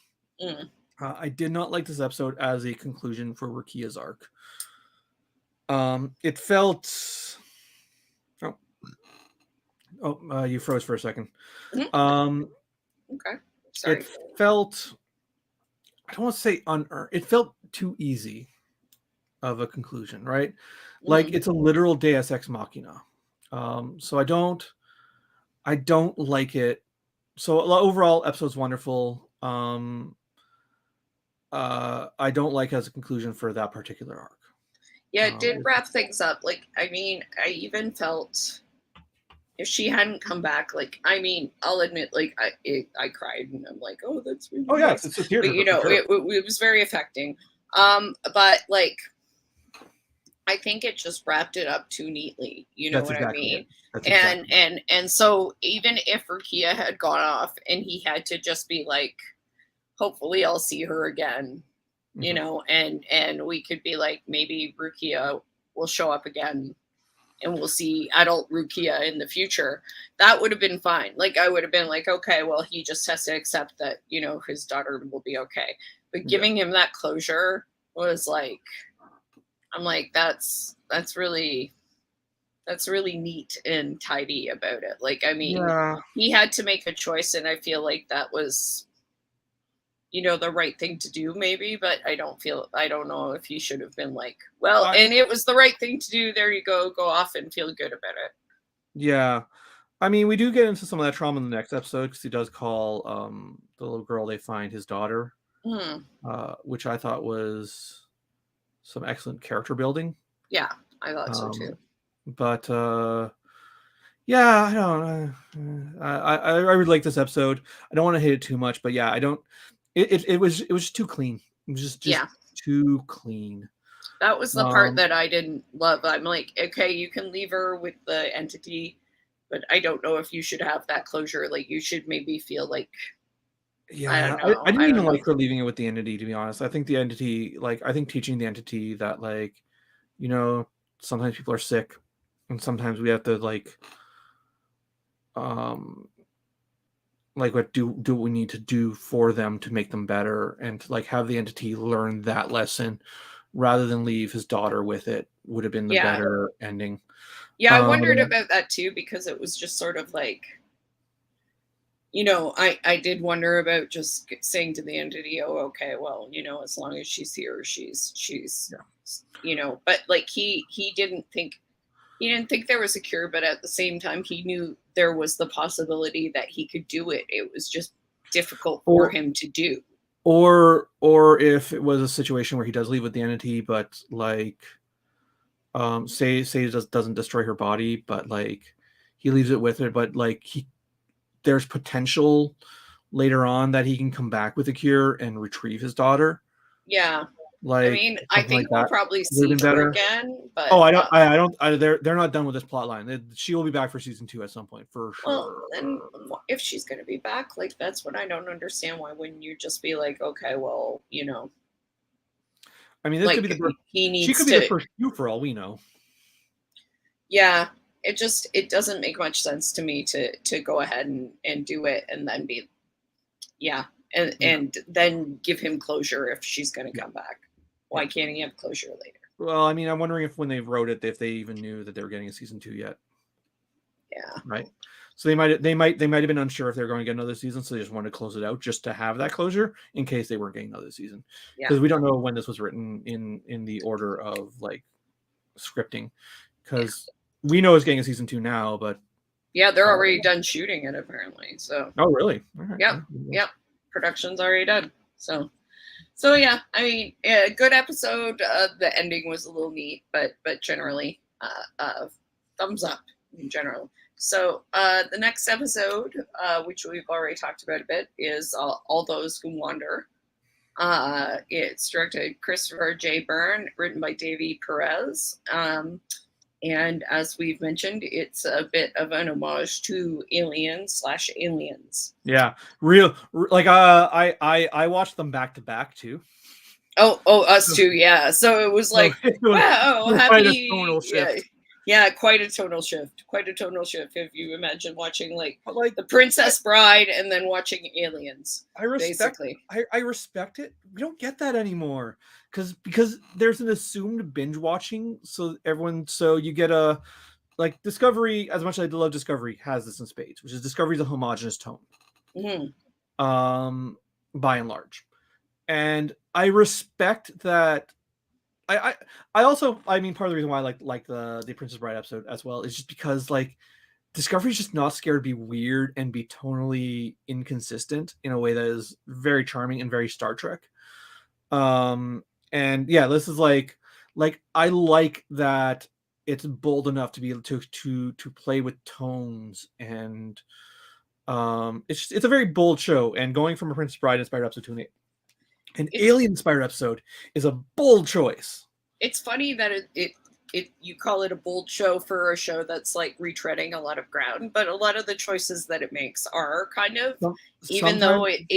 I did not like this episode as a conclusion for Rukia's arc. It felt... you froze for a second. Okay. Sorry. It felt, I don't want to say unearned. It felt too easy of a conclusion, right? Like it's a literal Deus Ex Machina. So I don't like it. So overall, episode's wonderful. I don't like it as a conclusion for that particular arc. Yeah, it did wrap things up. Like, I mean, I even felt if she hadn't come back, like, I mean, I'll admit, like, I cried and I'm like, oh, that's really nice. It's a theater. But, it was very affecting. But like, I think it just wrapped it up too neatly. You know what I mean? And so even if Rukia had gone off and he had to just be like, hopefully I'll see her again, you know, and we could be like, maybe Rukia will show up again and we'll see adult Rukia in the future, that would have been fine. Like, I would have been like, okay, well, he just has to accept that, you know, his daughter will be okay. But giving him that closure was like, I'm like, that's really neat and tidy about it. Like, I mean, he had to make a choice, and I feel like that was, you know, the right thing to do, maybe, but I don't know if he should have been like, well, and it was the right thing to do. There you go off and feel good about it. Yeah. I mean, we do get into some of that trauma in the next episode, because he does call the little girl they find his daughter, which I thought was some excellent character building. Yeah, I thought so too. But yeah, I don't know. I really like this episode. I don't want to hate it too much, but yeah, I don't. It was just too clean. It was just too clean. That was the part that I didn't love. I'm like, okay, you can leave her with the entity, but I don't know if you should have that closure. Like, you should maybe feel like, I don't know. I didn't even like her leaving it with the entity, to be honest. I think the entity, like, I think teaching the entity that, like, you know, sometimes people are sick, and sometimes we have to what do what we need to do for them to make them better, and to, like, have the entity learn that lesson rather than leave his daughter with it would have been the better ending. Yeah, I wondered about that too, because it was just sort of like, you know, I did wonder about just saying to the entity, oh, okay, well, you know, as long as she's here, she's you know, but like he didn't think there was a cure, but at the same time, he knew there was the possibility that he could do it. It was just difficult for him to do. Or if it was a situation where he does leave with the entity, but like, say it doesn't destroy her body, but like he leaves it with her, but like there's potential later on that he can come back with a cure and retrieve his daughter. Yeah. Like, I mean, I think we'll probably see her again, but they're not done with this plot line. She will be back for season 2 at some point, for sure. Well, then if she's going to be back, like, that's what I don't understand. Why wouldn't you just be like, okay, well, you know, I mean, this could be she could be the first few, for all we know. Yeah, it doesn't make much sense to me to go ahead and do it and then be, and then give him closure if she's going to come back. Why can't he have closure later? Well, I mean, I'm wondering if when they wrote it, if they even knew that they were getting a season 2 yet. Yeah. Right. So they might have been unsure if they're going to get another season, so they just wanted to close it out just to have that closure in case they weren't getting another season. Because we don't know when this was written in the order of like scripting. Because we know it's getting a season 2 now, but they're already done shooting it apparently. So. Oh, really? Right. Yep. Production's already done. So yeah, I mean, good episode. The ending was a little neat, but generally, thumbs up in general. So the next episode, which we've already talked about a bit, is All Those Who Wander. It's directed Christopher J. Byrne, written by Davey Perez. And as we've mentioned, it's a bit of an homage to Aliens. Yeah, real. Like I watched them back to back too. Oh, us too. Yeah. So it was like, wow, happy. Tonal shift. Yeah, quite a tonal shift. If you imagine watching like The Princess Bride and then watching Aliens. I respect it. We don't get that anymore because there's an assumed binge watching. So you get a, like, Discovery. As much as I love Discovery, has this in spades, which is Discovery's a homogenous tone. Mm-hmm. By and large, and I respect that. I also, I mean, part of the reason why I like the Princess Bride episode as well is just because, like, Discovery's just not scared to be weird and be tonally inconsistent in a way that is very charming and very Star Trek. And yeah, this is like I like that it's bold enough to be able to play with tones, and it's a very bold show. And going from a Princess Bride inspired episode to an alien inspired episode is a bold choice. It's funny that it you call it a bold show for a show that's like retreading a lot of ground, but a lot of the choices that it makes are kind of, even though it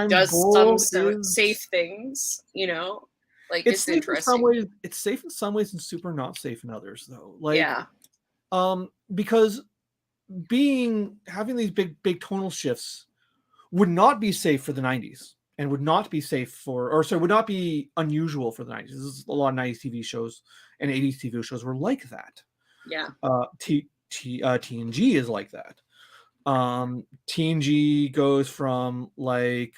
does some safe things, you know. Like, It's it's safe in some interesting. ways. It's safe in some ways and super not safe in others, though. Like, Yeah. Because having these big tonal shifts would not be safe for the 90s and would not be safe for, or sorry, would not be unusual for the 90s. This is a lot of 90s TV shows and 80s TV shows were like that. Yeah. TNG is like that. TNG goes from like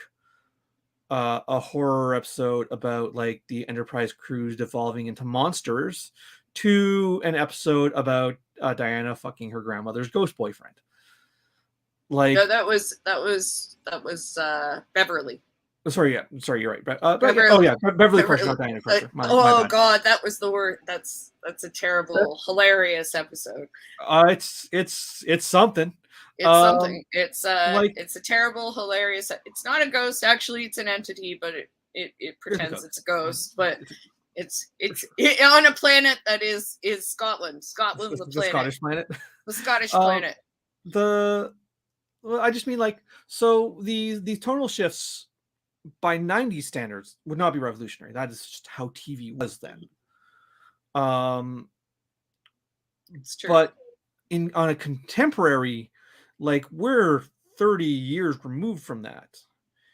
a horror episode about like the Enterprise crews devolving into monsters to an episode about Diana fucking her grandmother's ghost boyfriend. Like, No, that was Beverly. Sorry, you're right. Beverly, oh yeah, Beverly Crusher, Beverly, not Diana Crusher. My oh bad. God, that was the word. That's a terrible, hilarious episode. It's something. It's something. It's like it's a terrible, hilarious. It's not a ghost, actually. It's an entity, but it pretends it's a ghost. But it's on a planet that is Scotland. Scotland's a planet. The Scottish planet. The Scottish planet. I just mean like, so these tonal shifts by 90s standards would not be revolutionary. That is just how TV was then. It's true. But on a contemporary, like, we're 30 years removed from that.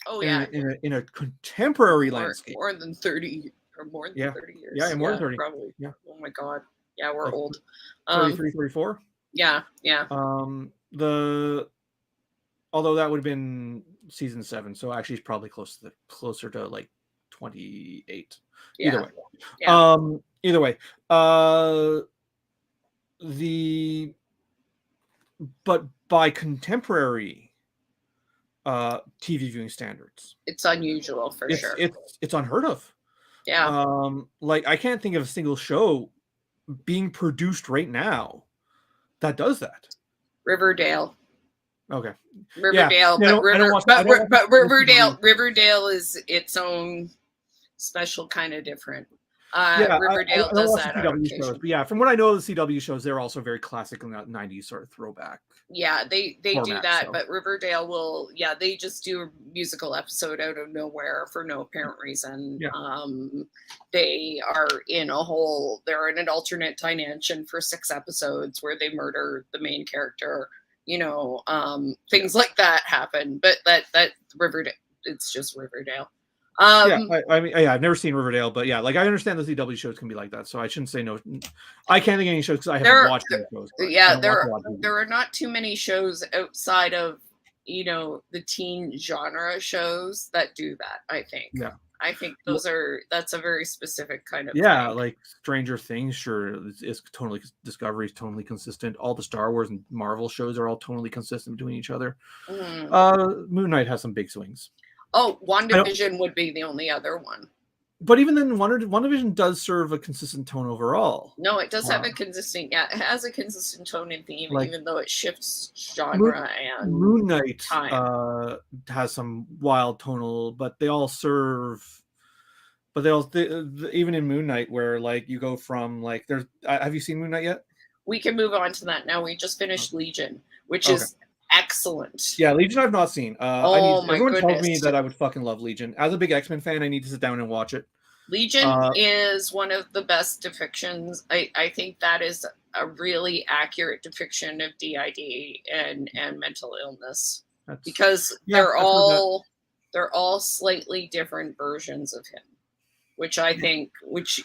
Oh yeah. In a contemporary landscape. More than 30 or more than 30 years. Yeah, more than 30. Probably. Yeah. Oh my God. Yeah, we're like old. 33, 34. Yeah. Although that would have been season 7, so actually it's probably closer to like 28. Yeah. Either way. But by contemporary TV viewing standards, it's unusual for sure. It's unheard of. Yeah. Like, I can't think of a single show being produced right now that does that. Riverdale. Okay. Riverdale, but Riverdale is its own special kind of different. Riverdale does that. CW shows, but yeah, from what I know of the CW shows, they're also very classic in that 90s sort of throwback. Yeah, they format, do that, so. But Riverdale will, they just do a musical episode out of nowhere for no apparent reason. Yeah. They are they're in an alternate dimension for 6 episodes where they murder the main character. Things like that happen, but that Riverdale, it's just Riverdale. I've never seen Riverdale, but yeah, like, I understand the CW shows can be like that, so I shouldn't say no. I can't think of any shows because I haven't watched any shows. There are not too many shows outside of the teen genre shows that do that. I think. Yeah. I think that's a very specific kind of thing. Like Stranger Things, sure, is totally, Discovery is totally consistent. All the Star Wars and Marvel shows are all totally consistent between each other. Moon Knight has some big swings. Oh, WandaVision would be the only other one. But even then, WandaVision does serve a consistent tone overall. No, it does have a consistent. Yeah, it has a consistent tone and theme, like, even though it shifts genre and Moon Knight has some wild tonal, but they all serve. But even in Moon Knight, where like you go from like there's. Have you seen Moon Knight yet? We can move on to that now. We just finished Legion, which is excellent. Yeah, Legion I've not seen. Everyone goodness. Told me that I would fucking love Legion. As a big X-Men fan, I need to sit down and watch it. Legion is one of the best depictions. I think that is a really accurate depiction of DID and mental illness, because they're all slightly different versions of him, which I think,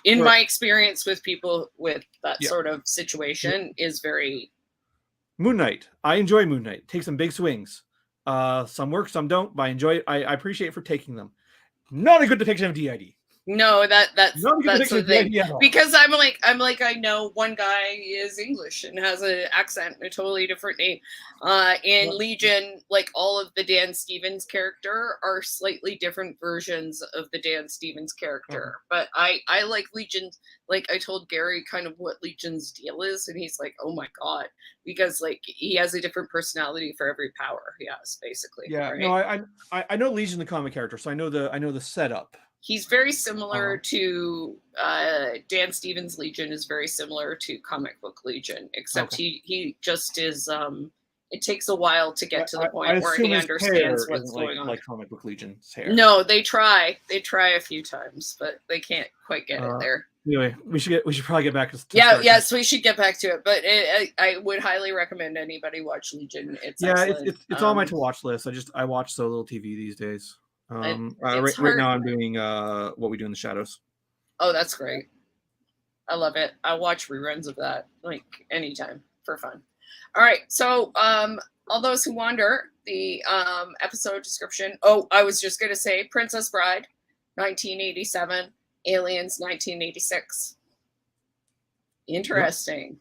my experience with people with that sort of situation is very. Moon Knight. I enjoy Moon Knight. Take some big swings. Some work, some don't, but I enjoy it. I appreciate it for taking them. Not a good depiction of DID. No, that's the thing. Because I'm like I know one guy is English and has an accent, a totally different name. In Legion, like, all of the Dan Stevens character are slightly different versions of the Dan Stevens character. But I like Legion. Like, I told Gary kind of what Legion's deal is, and he's like, "Oh my God," because like he has a different personality for every power he has, basically. Yeah. Right? No, I know Legion, the comic character, so I know the setup. He's very similar to Dan Stevens' Legion is very similar to comic book Legion, except he just is It takes a while to get to the I point where assume he his understands hair what's isn't going on. like comic book Legion's hair. No, they try. They try a few times, but they can't quite get it there. Anyway, we should probably get back to yes, we should get back to it. But I would highly recommend anybody watch Legion. It's excellent. It's on my to watch list. I watch so little TV these days. Right now I'm doing What We Do in the Shadows. Oh, that's great. I love it. I watch reruns of that like anytime for fun. All right, so all those who wonder, the episode description. Oh, I was just gonna say Princess Bride, 1987, Aliens, 1986. Interesting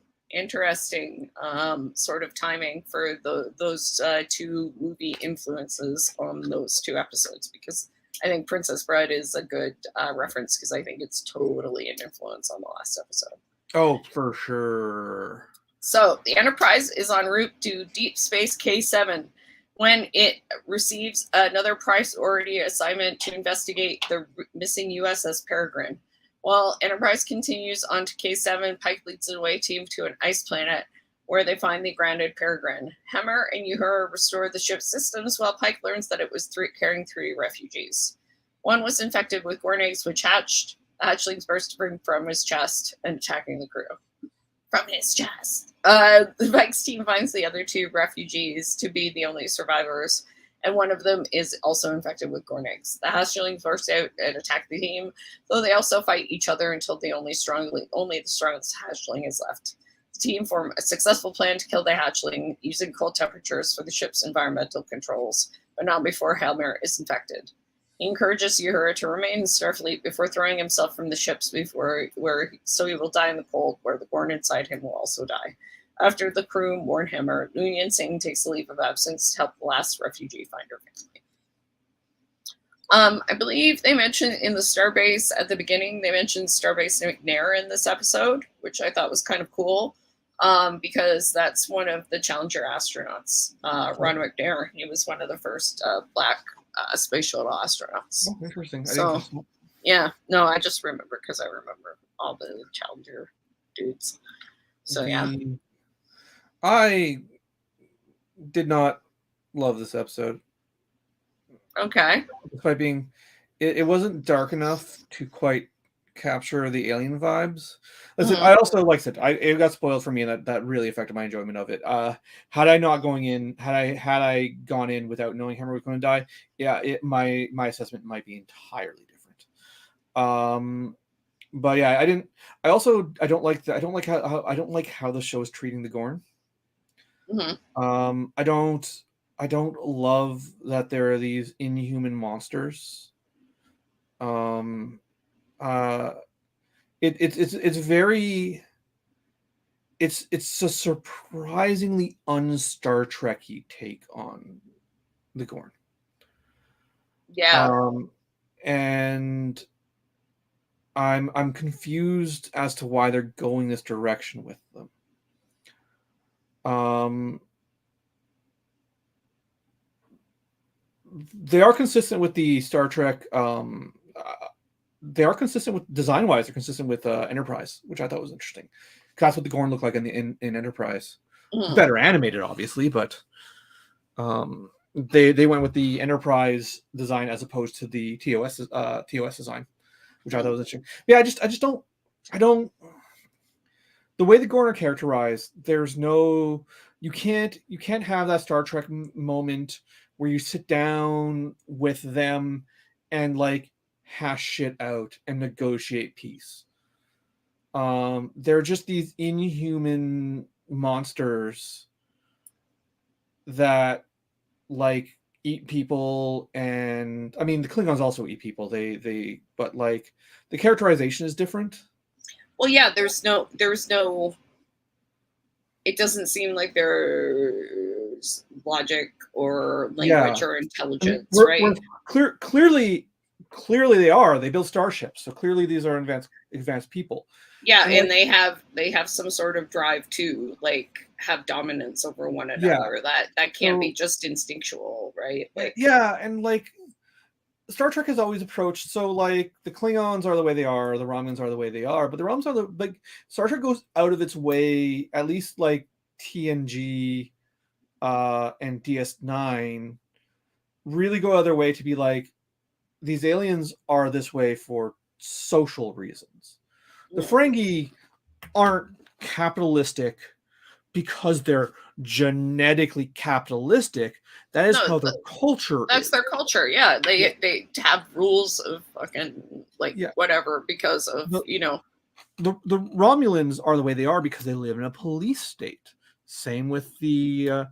sort of timing for those two movie influences on those two episodes, because I think Princess Bride is a good reference, because I think it's totally an influence on the last episode. Oh, for sure. So the Enterprise is en route to Deep Space K7 when it receives another priority assignment to investigate the missing USS Peregrine. While Enterprise continues on to K7, Pike leads the away team to an ice planet where they find the grounded Peregrine. Hemmer and Uhura restore the ship's systems, while Pike learns that it was carrying 3 refugees. One was infected with Gorn eggs, which hatched. The hatchlings burst from his chest and attacking the crew. From his chest. The Pike's team finds the other 2 refugees to be the only survivors, and one of them is also infected with Gorn eggs. The hatchlings burst out and attack the team, though they also fight each other until only the strongest hatchling is left. The team form a successful plan to kill the hatchling using cold temperatures for the ship's environmental controls, but not before Helmer is infected. He encourages Uhura to remain in Starfleet before throwing himself from the ships so he will die in the cold, where the Gorn inside him will also die. After the crew warn Hemmer, Noonien Singh takes a leave of absence to help the last refugee find her family. I believe they mentioned in the Starbase at the beginning, they mentioned Starbase McNair in this episode, which I thought was kind of cool, because that's one of the Challenger astronauts, Ron McNair. He was one of the first black space shuttle astronauts. Oh, interesting. So, yeah, no, I just remember because I remember all the Challenger dudes. So, yeah. I did not love this episode. Okay. Despite being, it wasn't dark enough to quite capture the alien vibes. Listen, I also, like I said, it got spoiled for me, and that really affected my enjoyment of it. Had I gone in without knowing Hammer was going to die, yeah, my assessment might be entirely different. But yeah, I don't like how the show is treating the Gorn. Mm-hmm. I don't love that there are these inhuman monsters. It's a surprisingly un-Star Trek-y take on the Gorn. Yeah. And I'm confused as to why they're going this direction with them. They are consistent with the Star Trek. They are consistent with design-wise. They're consistent with Enterprise, which I thought was interesting. That's what the Gorn look like in Enterprise. Mm-hmm. Better animated, obviously, but they went with the Enterprise design as opposed to the TOS design, which I thought was interesting. Yeah, I just don't. The way the Gorn are characterized, there's no. You can't have that Star Trek moment where you sit down with them and like hash shit out and negotiate peace. They're just these inhuman monsters that like eat people, and I mean the Klingons also eat people. But like the characterization is different. Well, yeah, there's no. It doesn't seem like there's logic or language or intelligence, right? Clearly they are. They build starships, so clearly these are advanced people. Yeah, and they have some sort of drive to like have dominance over one another. Yeah. That can't be just instinctual, right? Like, yeah, and like Star Trek has always approached, so like the Klingons are the way they are, the Romulans are the way they are, but the Romulans are Star Trek goes out of its way, at least like TNG and DS9 really go out of their way to be like, these aliens are this way for social reasons. The Ferengi aren't capitalistic because they're genetically capitalistic. That is how their culture that's is. their culture. Yeah, they have rules of fucking like whatever because of the Romulans are the way they are because they live in a police state. Same with the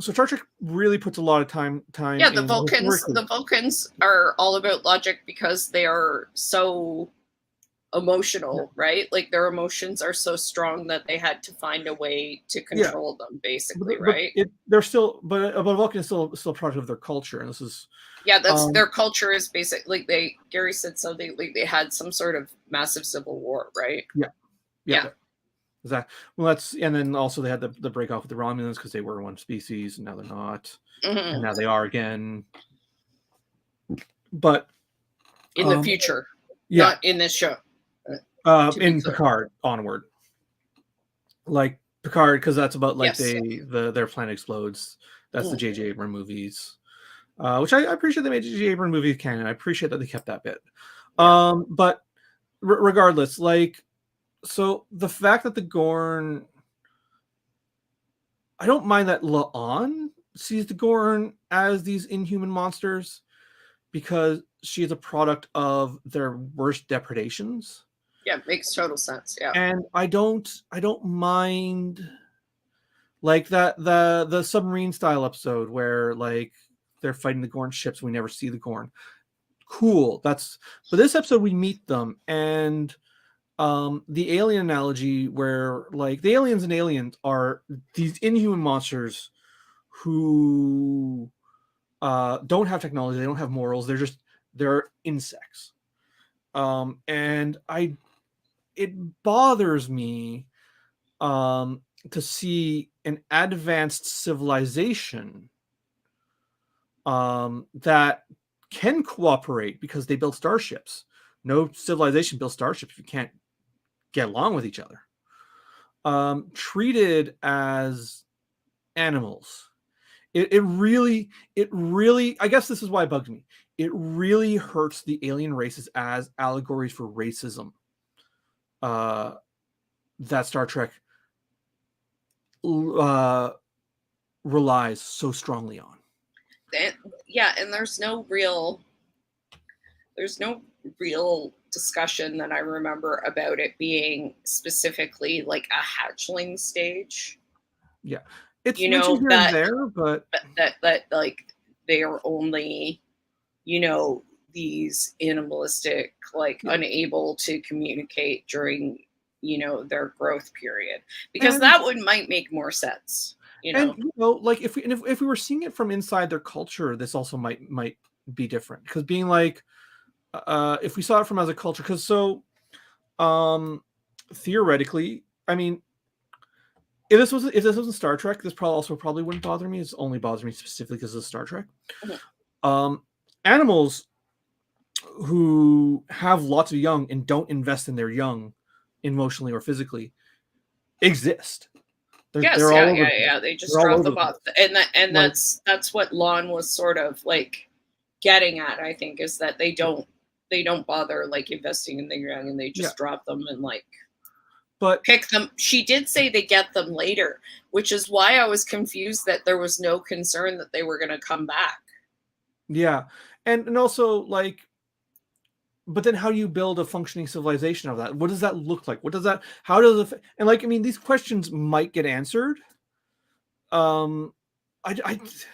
so Star Trek really puts a lot of time. Yeah, the Vulcans are all about logic because they are so emotional, right? Like their emotions are so strong that they had to find a way to control them, basically, right? They're still, but Vulcan is still a product of their culture, and this is that's their culture is basically Gary said so they had some sort of massive civil war, right? Yeah. Exactly. Well, and then also they had the break off with the Romulans because they were one species, and now they're not, and now they are again. But in the future, not in this show. In Picard onward, like Picard, because that's about like their planet explodes. That's the J.J. Abrams movies, which I appreciate they made J.J. Abrams movies canon. I appreciate that they kept that bit. But regardless, like, so the fact that the Gorn, I don't mind that La'an sees the Gorn as these inhuman monsters because she is a product of their worst depredations. Yeah, it makes total sense. Yeah. And I don't mind like the submarine style episode where like they're fighting the Gorn ships, we never see the Gorn. Cool. But this episode we meet them, and the alien analogy where like the aliens and aliens are these inhuman monsters who don't have technology, they don't have morals, they're insects. And it bothers me to see an advanced civilization that can cooperate because they build starships. No civilization builds starships if you can't get along with each other. Treated as animals. It really, I guess this is why it bugged me. It really hurts the alien races as allegories for racism. That Star Trek relies so strongly on. And there's no real discussion that I remember about it being specifically like a hatchling stage. Yeah, it's mentioned here and there, but that like they are only, these animalistic, like unable to communicate during, their growth period, because that might make more sense. And like if we were seeing it from inside their culture, this also might be different, because being like if we saw it from as a culture, because theoretically, I mean, if this wasn't Star Trek, this probably wouldn't bother me. It only bothers me specifically because of Star Trek. Animals who have lots of young and don't invest in their young emotionally or physically exist. They just drop them off, and that's what Lon was sort of like getting at, I think, is that they don't bother like investing in their young, and they just drop them and like pick them. She did say they get them later, which is why I was confused that there was no concern that they were going to come back. Yeah, and also like, but then how do you build a functioning civilization of that? What does that look like? How does it, and like, I mean, these questions might get answered. It's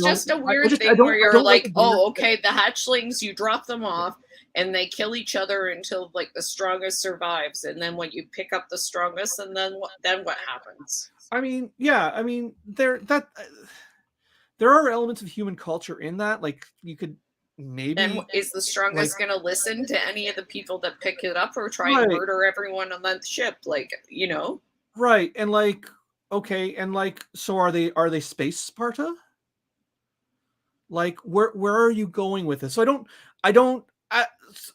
just a weird thing where you're like, oh, okay, the hatchlings, you drop them off and they kill each other until like the strongest survives, and then when you pick up the strongest, and then what happens? I mean, there are elements of human culture in that. Like, you could maybe. And is the strongest going to listen to any of the people that pick it up, or try and murder everyone on that ship? Like, Right, and like, okay, and like, so are they space Sparta? Like, where are you going with this? So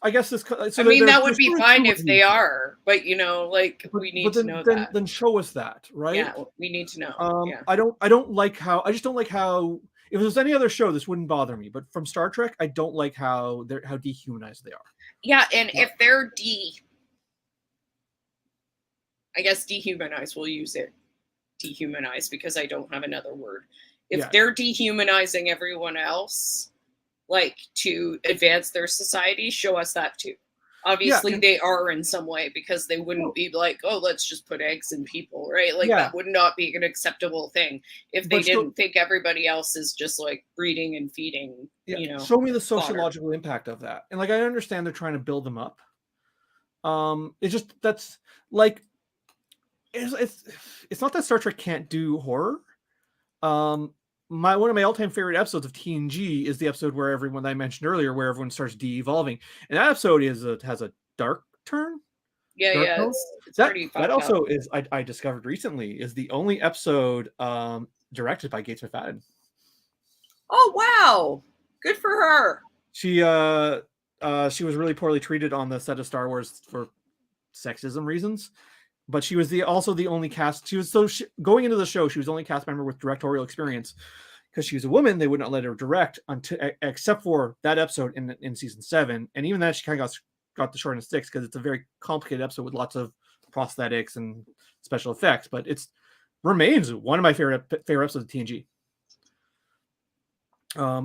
I guess this. So I mean, that would there's be sort of fine two if of they these. are, but like we need But to then know then that. then show us that, right? Yeah, we need to know. Yeah. I just don't like how if it was any other show this wouldn't bother me, but from Star Trek I don't like how dehumanized they are. Yeah, and if they're I guess dehumanized, we'll use it dehumanized because I don't have another word. If they're dehumanizing everyone else, like to advance their society, show us that too. Obviously, they are in some way because they wouldn't be like, oh, let's just put eggs in people, right? Like that would not be an acceptable thing if they didn't think everybody else is just like breeding and feeding. Show me the sociological impact of that, and like I understand they're trying to build them up. It's just that's like it's not that Star Trek can't do horror. One of my all-time favorite episodes of TNG is the episode where everyone that I mentioned earlier, where everyone starts de-evolving, and that episode has a dark turn. It's pretty fucked that also up. is I discovered recently is the only episode directed by Gates McFadden. Oh wow, good for her. She was really poorly treated on the set of Star Wars for sexism reasons. But she was also the only cast. Going into the show, she was the only cast member with directorial experience because she was a woman. They would not let her direct except for that episode in season 7, and even that she kind of got the short end sticks because it's a very complicated episode with lots of prosthetics and special effects. But it remains one of my favorite episodes of TNG.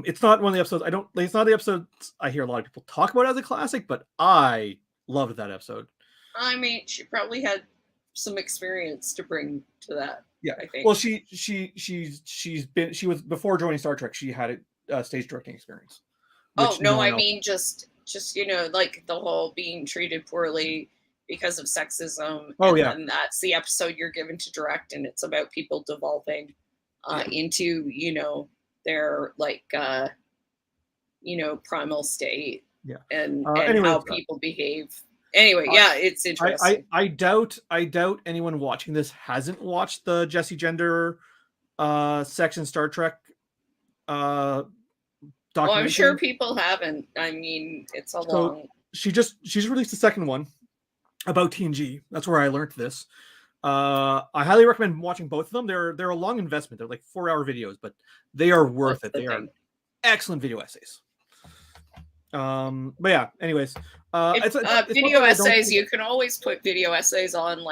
It's not one of the episodes it's not the episode I hear a lot of people talk about as a classic, but I loved that episode. I mean, she probably had some experience to bring to that. Yeah, I think. Well, she was before joining Star Trek. She had a stage directing experience. Oh no, I mean just like the whole being treated poorly because of sexism. And that's the episode you're given to direct, and it's about people devolving into their like primal state. Yeah, and how people behave. Anyway, it's interesting. I doubt anyone watching this hasn't watched the Jessie Gender section Star Trek documentary. Well, I'm sure people haven't. I mean, it's a long. She's released a second one about TNG. That's where I learned this. I highly recommend watching both of them. They're a long investment. They're like 4-hour videos, but they are worth it. They are excellent video essays. But yeah, anyways, video essays, you can always put video essays on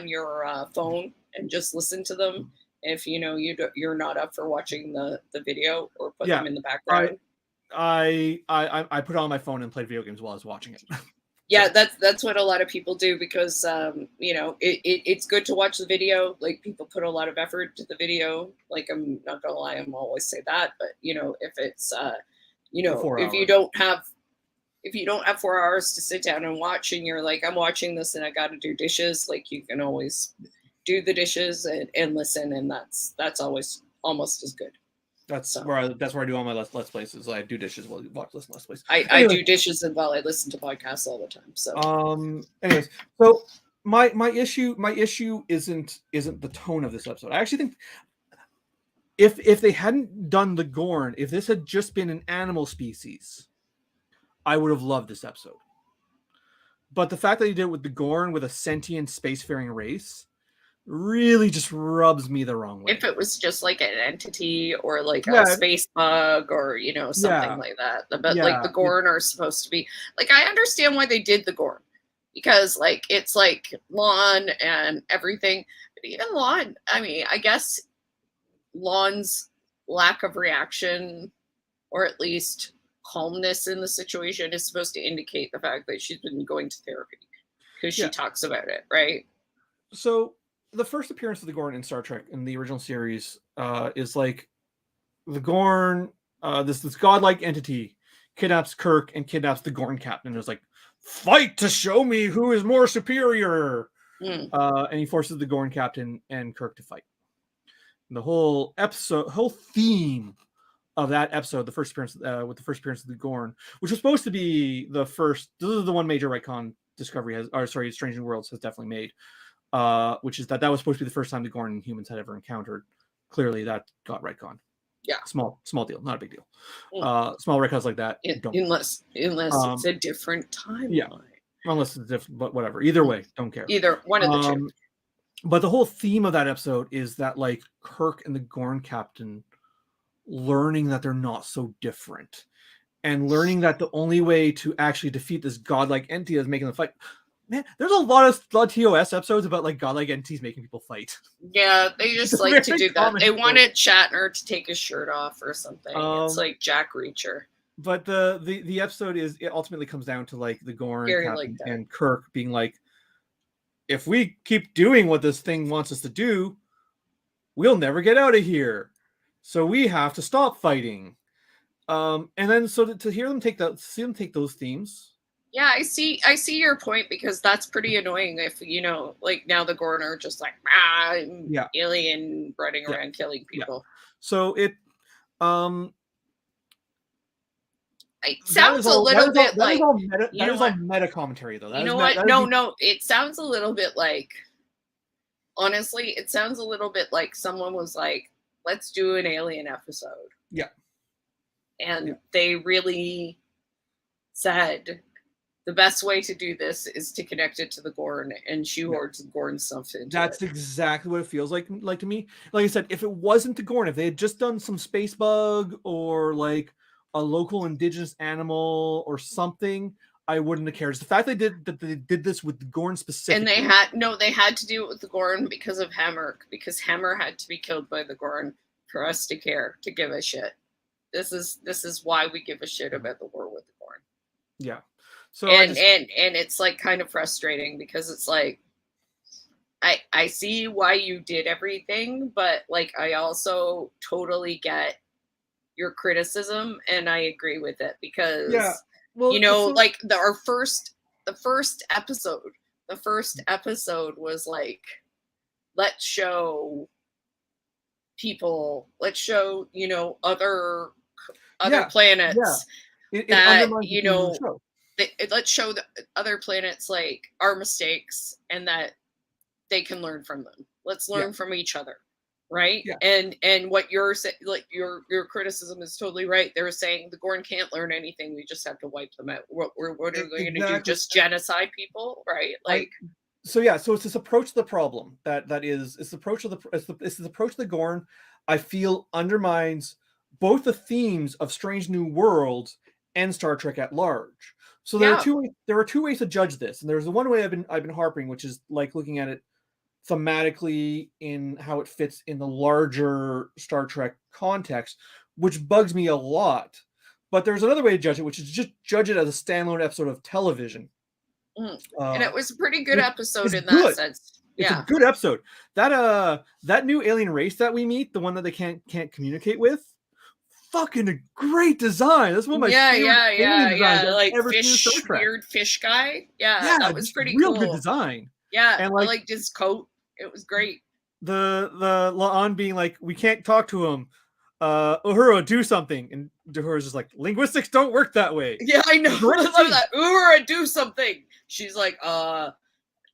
your phone and just listen to them if you're not up for watching the video, or put them in the background. I put it on my phone and played video games while I was watching it. Yeah, that's what a lot of people do because it's good to watch the video. Like, people put a lot of effort to the video. Like, I'm not gonna lie, I'm always say that, but if it's if you don't have 4 hours to sit down and watch, and you're like, I'm watching this and I got to do dishes, like, you can always do the dishes and listen, and that's always almost as good. That's where I do all my let's plays. Is I do dishes while you watch let's plays. I do dishes and while I listen to podcasts all the time. So anyways, so my issue isn't the tone of this episode. I actually think if they hadn't done the Gorn, if this had just been an animal species, I would have loved this episode. But the fact that he did it with the Gorn, with a sentient spacefaring race, really just rubs me the wrong way. If it was just like an entity or like a space bug or something like that, but like the Gorn are supposed to be like, I understand why they did the Gorn, because like it's like Lon and everything, but even Lon, I mean, I guess Lon's lack of reaction, or at least calmness in the situation, is supposed to indicate the fact that she's been going to therapy, because she talks about it, right? So the first appearance of the Gorn in Star Trek in the original series is like the Gorn, this godlike entity kidnaps Kirk and kidnaps the Gorn captain. It's like, fight to show me who is more superior. And he forces the Gorn captain and Kirk to fight. And the whole theme of that episode, the first appearance with the first appearance of the Gorn, which was supposed to be the first. This is the one major retcon Strange New Worlds has definitely made. Which is that was supposed to be the first time the Gorn and humans had ever encountered. Clearly, that got retconned. Yeah. Small deal, not a big deal. Mm. Small retcons like that, Unless it's a different yeah. timeline. Unless it's different, but whatever. Either way, don't care. Either one of the two. But the whole theme of that episode is that like Kirk and the Gorn captain learning that they're not so different, and learning that the only way to actually defeat this godlike entity is making them fight. Man, there's a lot of TOS episodes about like godlike entities making people fight. Yeah, they just like to do that. They wanted Shatner to take his shirt off or something. It's like Jack Reacher. But the episode it ultimately comes down to like the Gorn captain and Kirk being like, if we keep doing what this thing wants us to do, we'll never get out of here. So we have to stop fighting. And then so to hear them take those themes. Yeah, I see your point, because that's pretty annoying if, you know, like now the Gorn are just like alien running around killing people. Yeah. So it sounds a little bit like that is all meta commentary though. You know what? No, it sounds a little bit like, honestly, it sounds a little bit like someone was like, let's do an alien episode. Yeah. And they really said the best way to do this is to connect it to the Gorn and shoehorn the Gorn stuff into That's exactly what it feels like to me. Like I said, if it wasn't the Gorn, if they had just done some space bug or like a local indigenous animal or something, I wouldn't have cared. It's the fact they did this with the Gorn specifically. And they had to do it with the Gorn because of Hammer, because Hammer had to be killed by the Gorn for us to care, to give a shit. This is why we give a shit about the war with the Gorn. Yeah. So and it's like kind of frustrating, because it's like I see why you did everything, but like I also totally get your criticism and I agree with it, because you know, like the first episode was like, let's show people, you know, other planets that, you know, let's show the other planets like our mistakes and that they can learn from them. Let's learn from each other, right? And what you're saying, like your criticism is totally right. They were saying the Gorn can't learn anything. We just have to wipe them out. What are we going to do? Just genocide people, right? Like. So it's this approach to the problem it's the approach of the Gorn. I feel undermines both the themes of Strange New Worlds and Star Trek at large. So there are two ways to judge this, and there's the one way I've been harping, which is like looking at it thematically in how it fits in the larger Star Trek context, which bugs me a lot. But there's another way to judge it, which is just judge it as a standalone episode of television. And it was a pretty good episode in that sense. It's a good episode. That new alien race that we meet, the one that they can't communicate with, fucking a great design. That's one of my favorite like weird fish guy. Yeah, that was pretty real cool. Good design. Yeah, and I liked his coat. It was great. The La'an being like, we can't talk to him. Uhura, do something. And Uhura's just like, linguistics don't work that way. Yeah, I know. I love that. Uhura, do something. She's like,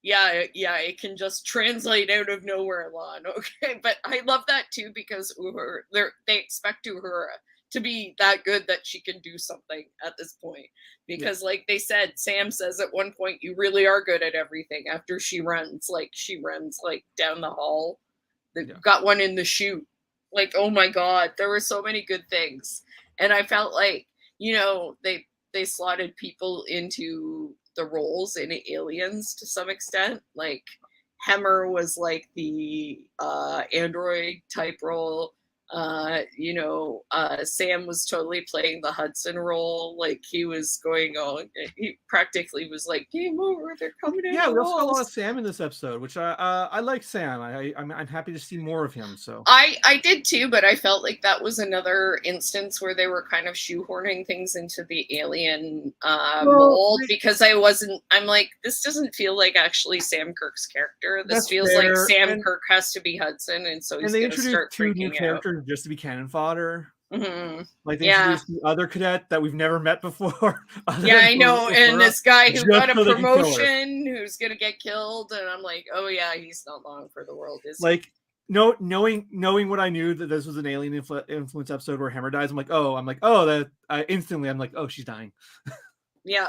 yeah, it can just translate out of nowhere, Lon. Okay, but I love that too, because Uhura, they expect Uhura to be that good that she can do something at this point. Because like they said, Sam says at one point, you really are good at everything after she runs down the hall. They've got one in the chute. Like, oh my God, there were so many good things. And I felt like, you know, they slotted people into the roles in Aliens to some extent. Like Hemmer was like the android type role. Sam was totally playing the Hudson role. Like he was going on, he practically was like, game over, they're coming in. Yeah, we also got a lot of Sam in this episode, which I like Sam. I'm happy to see more of him. So I did too, but I felt like that was another instance where they were kind of shoehorning things into the alien mold, because I'm like, this doesn't feel like actually Sam Kirk's character. This feels like Sam Kirk has to be Hudson, and so he's going to start freaking out. New characters just to be cannon fodder. Mm-hmm. Like they introduced the other cadet that we've never met before. Yeah, I know. And this guy who got a promotion, who's gonna get killed, and I'm like, oh yeah, he's not long for the world, is like knowing what I knew that this was an alien influence episode where Hammer dies, I'm like, that instantly I'm like, oh, she's dying. Yeah.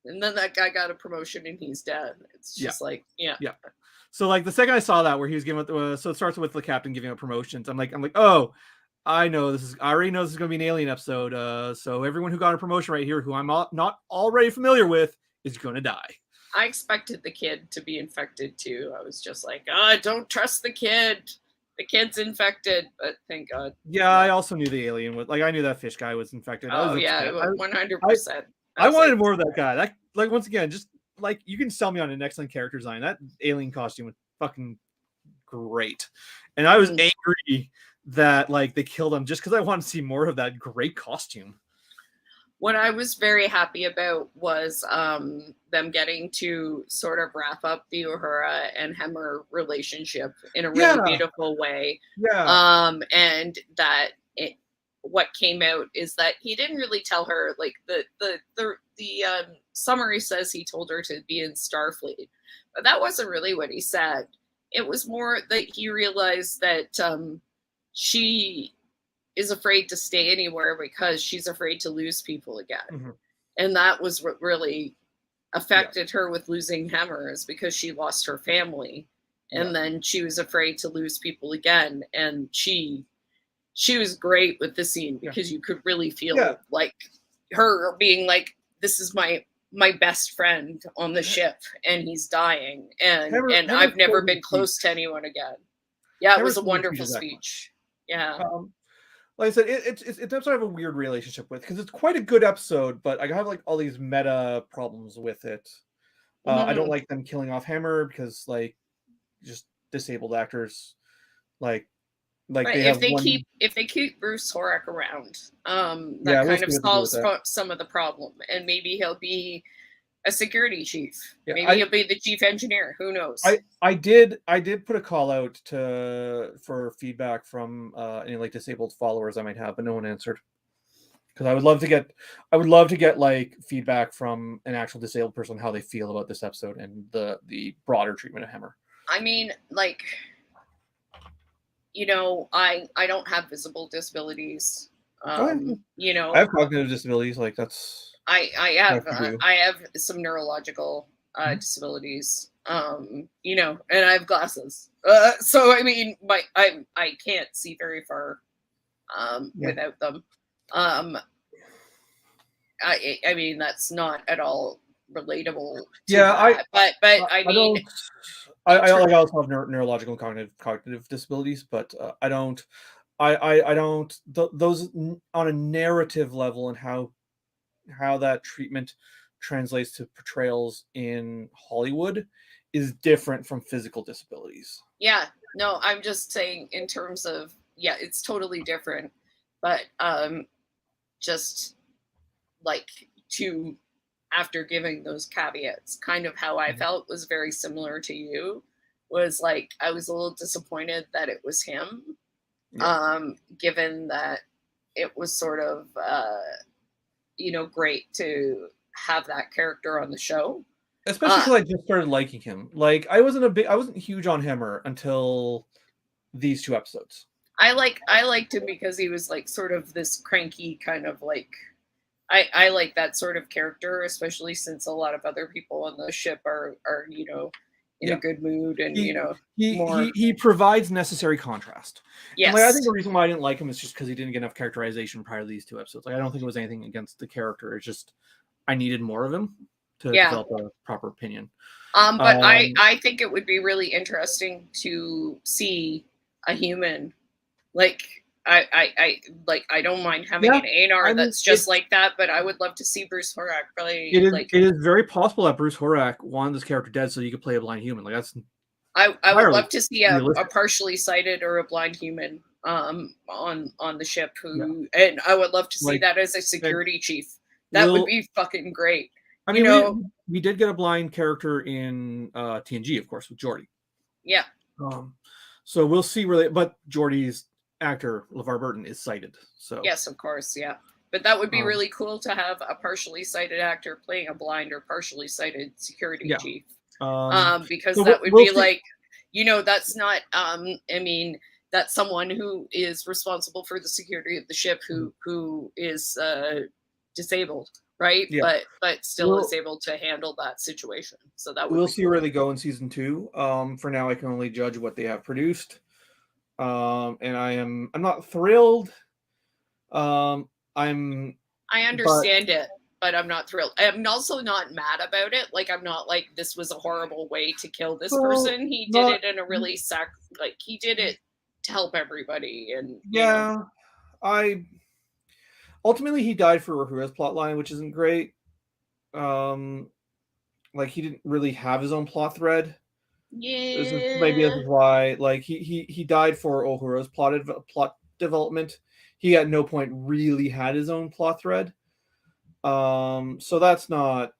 And then that guy got a promotion and he's dead. It's just like, yeah. So like the second I saw that where he was giving, so it starts with the captain giving out promotions. I'm like, oh, I already know this is going to be an alien episode. So everyone who got a promotion right here, who I'm not already familiar with, is going to die. I expected the kid to be infected too. I was just like, oh, don't trust the kid. The kid's infected, but thank God. Yeah, I also knew the alien was, like, I knew that fish guy was infected. Oh, yeah, 100%. I wanted more of that guy. That, like, once again, just like, you can sell me on an excellent character design. That alien costume was fucking great. And I was angry that, like, they killed him just because I wanted to see more of that great costume. What I was very happy about was them getting to sort of wrap up the Uhura and Hemmer relationship in a really beautiful way. Yeah. And that what came out is that he didn't really tell her, like, the summary says he told her to be in Starfleet, but that wasn't really what he said. It was more that he realized that she is afraid to stay anywhere because she's afraid to lose people again. Mm-hmm. And that was what really affected her with losing Hemmers, because she lost her family. And then she was afraid to lose people again. And she was great with the scene, because you could really feel like her being like, this is my best friend on the ship and he's dying. And I've never been close to anyone again. Yeah, it was a wonderful speech. Yeah. Like I said, it's episode I have a weird relationship with, because it's quite a good episode, but I have like all these meta problems with it. I don't like them killing off Hammer, because like, just disabled actors, like if they keep Bruce Horak around, that kind of solves some of the problem, and maybe he'll be a security chief. Maybe he'll be the chief engineer. Who knows? I did put a call out for feedback from any like disabled followers I might have, but no one answered. Because I would love to get like feedback from an actual disabled person, how they feel about this episode and the broader treatment of Hammer. I mean, like, you know, I don't have visible disabilities. You know, I have cognitive disabilities. Like, that's. I have some neurological disabilities, you know, and I have glasses. So I mean, I can't see very far without them. I mean, that's not at all relatable. But I mean, I also have neurological cognitive disabilities, but I don't those on a narrative level, and how that treatment translates to portrayals in Hollywood is different from physical disabilities. Yeah, no, I'm just saying in terms of, it's totally different, but just like after giving those caveats, kind of how I felt was very similar to you, was like, I was a little disappointed that it was him, given that it was sort of, you know, great to have that character on the show. Especially because I just started liking him. Like, I wasn't huge on Hammer until these two episodes. I liked him because he was like sort of this cranky kind of like, I like that sort of character, especially since a lot of other people on the ship are you know, in a good mood, and he provides necessary contrast. Yes. And like, I think the reason why I didn't like him is just because he didn't get enough characterization prior to these two episodes. Like, I don't think it was anything against the character. It's just I needed more of him to develop a proper opinion. But I think it would be really interesting to see a human, like, I don't mind having an A&R that's just like that, but I would love to see Bruce Horak play. It is very possible that Bruce Horak wanted this character dead so you could play a blind human. Like, that's. I would love to see a partially sighted or a blind human on the ship and I would love to see that as a security chief. That would be fucking great. I mean, we did get a blind character in TNG, of course, with Geordi. Yeah. So we'll see but Geordi's actor LeVar Burton is sighted. So yes, of course, yeah. But that would be really cool to have a partially sighted actor playing a blind or partially sighted security chief. Because that would be like, that's not, I mean, that's someone who is responsible for the security of the ship who is disabled, right? Yeah. But still is We'll able to handle that situation. So that would we'll be see where cool. they go in season 2. For now, I can only judge what they have produced. And I'm not thrilled. Um, I'm I but understand it, but I'm not thrilled. I'm also not mad about it. Like, I'm not like, this was a horrible way to kill this well, person. He did not it in a really like, he did it to help everybody, and yeah. I ultimately he died for Uhura's plotline, which isn't great. Um, like he didn't really have his own plot thread. This yeah. is why like he died for Uhura's plot development. He at no point really had his own plot thread. So that's not.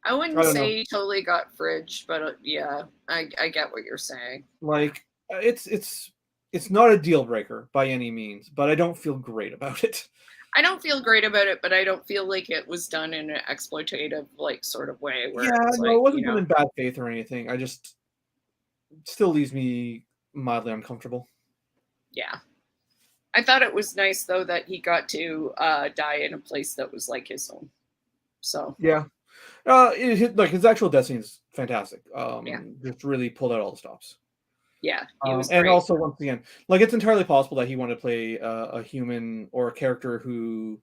I I wouldn't don't know. say he totally got fridged, but yeah, I get what you're saying. Like it's not a deal breaker by any means, but I don't feel great about it. I don't feel great about it, but I don't feel like it was done in an exploitative, like, sort of way where Yeah, it's no, it like, wasn't done in bad faith or anything. I just still leaves me mildly uncomfortable. yeah. I thought it was nice though that he got to die in a place that was like his own. So Yeah. Like his actual death scene is fantastic. yeah, Just really pulled out all the stops. yeah, he was And great. also, once again, like it's entirely possible that he wanted to play a human or a character who,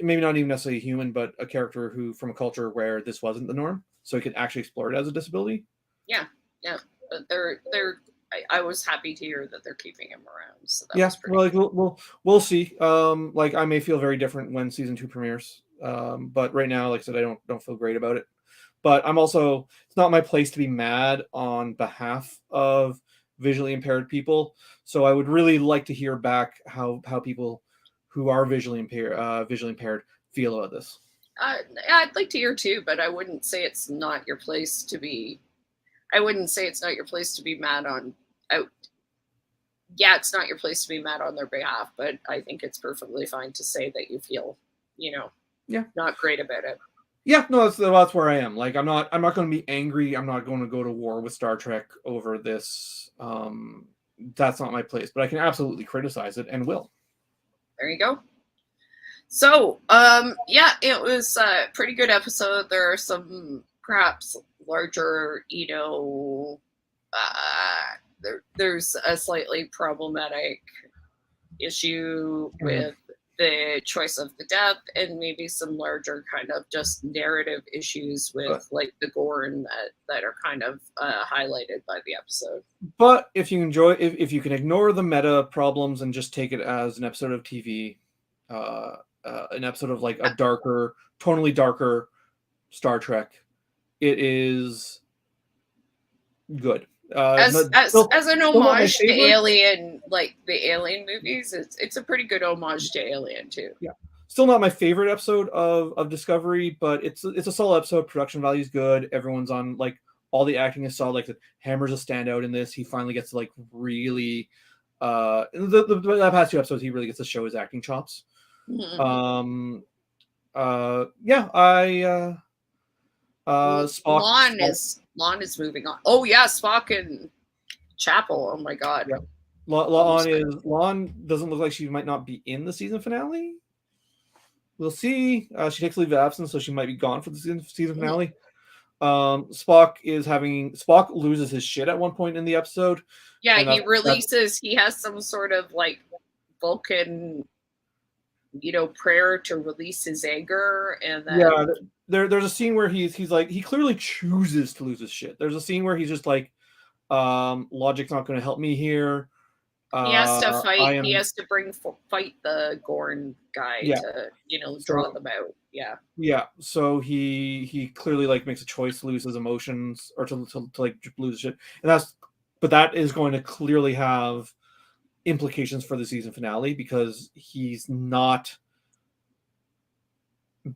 maybe not even necessarily human, but a character who from a culture where this wasn't the norm, so he could actually explore it as a disability. Yeah, yeah. But they're. I was happy to hear that they're keeping him around, so that Yeah, was pretty well, like cool. we'll see. Like I may feel very different when season 2 premieres. But right now, like I said, I don't feel great about it. But I'm also it's not my place to be mad on behalf of visually impaired people. So I would really like to hear back how people who are visually impaired feel about this. I'd like to hear too, but I wouldn't say it's not your place to be. I wouldn't say it's not your place to be mad on. Out. Yeah, it's not your place to be mad on their behalf, but I think it's perfectly fine to say that you feel, you know, Yeah. not great about it. Yeah, no, that's where I am. Like I'm not going to be angry. I'm not going to go to war with Star Trek over this. That's not my place, but I can absolutely criticize it and will. There you go. So, yeah, it was a pretty good episode. There are some perhaps larger, there's a slightly problematic issue Mhm. with the choice of the death, and maybe some larger kind of just narrative issues But with like the Gorn that are kind of highlighted by the episode. but if you can ignore the meta problems and just take it as an episode of TV, uh, an episode of like a darker, tonally darker Star Trek, it is good. as as Still as an still not my homage to favorite. Alien, like the Alien movies, it's a pretty good homage to Alien too. Yeah, still not my favorite episode of Discovery, but it's a solid episode. Production value is good. Everyone's on like all the acting is solid. Like the Hammer's a standout in this. He finally gets to like really the past 2 episodes he really gets to show his acting chops. Mm-hmm. Um yeah, Spock. Lon is moving on. Oh yeah, Spock and Chapel. Oh my god, Yeah. almost forgot. Lon doesn't look like she might not be in the season finale. We'll see. She takes leave of absence, so she might be gone for the season Mhm. finale. Spock loses his shit at one point in the episode, Yeah, and he that's releases. He has some sort of like Vulcan, prayer to release his anger, and yeah. then There's a scene where he's like he clearly chooses to lose his shit. There's a scene where he's just like, logic's not going to help me here. he has to fight. I He am has to fight the Gorn guy yeah. to draw So them out. Yeah, yeah, so he clearly like makes a choice to lose his emotions or to like lose shit, and but that is going to clearly have implications for the season finale because he's not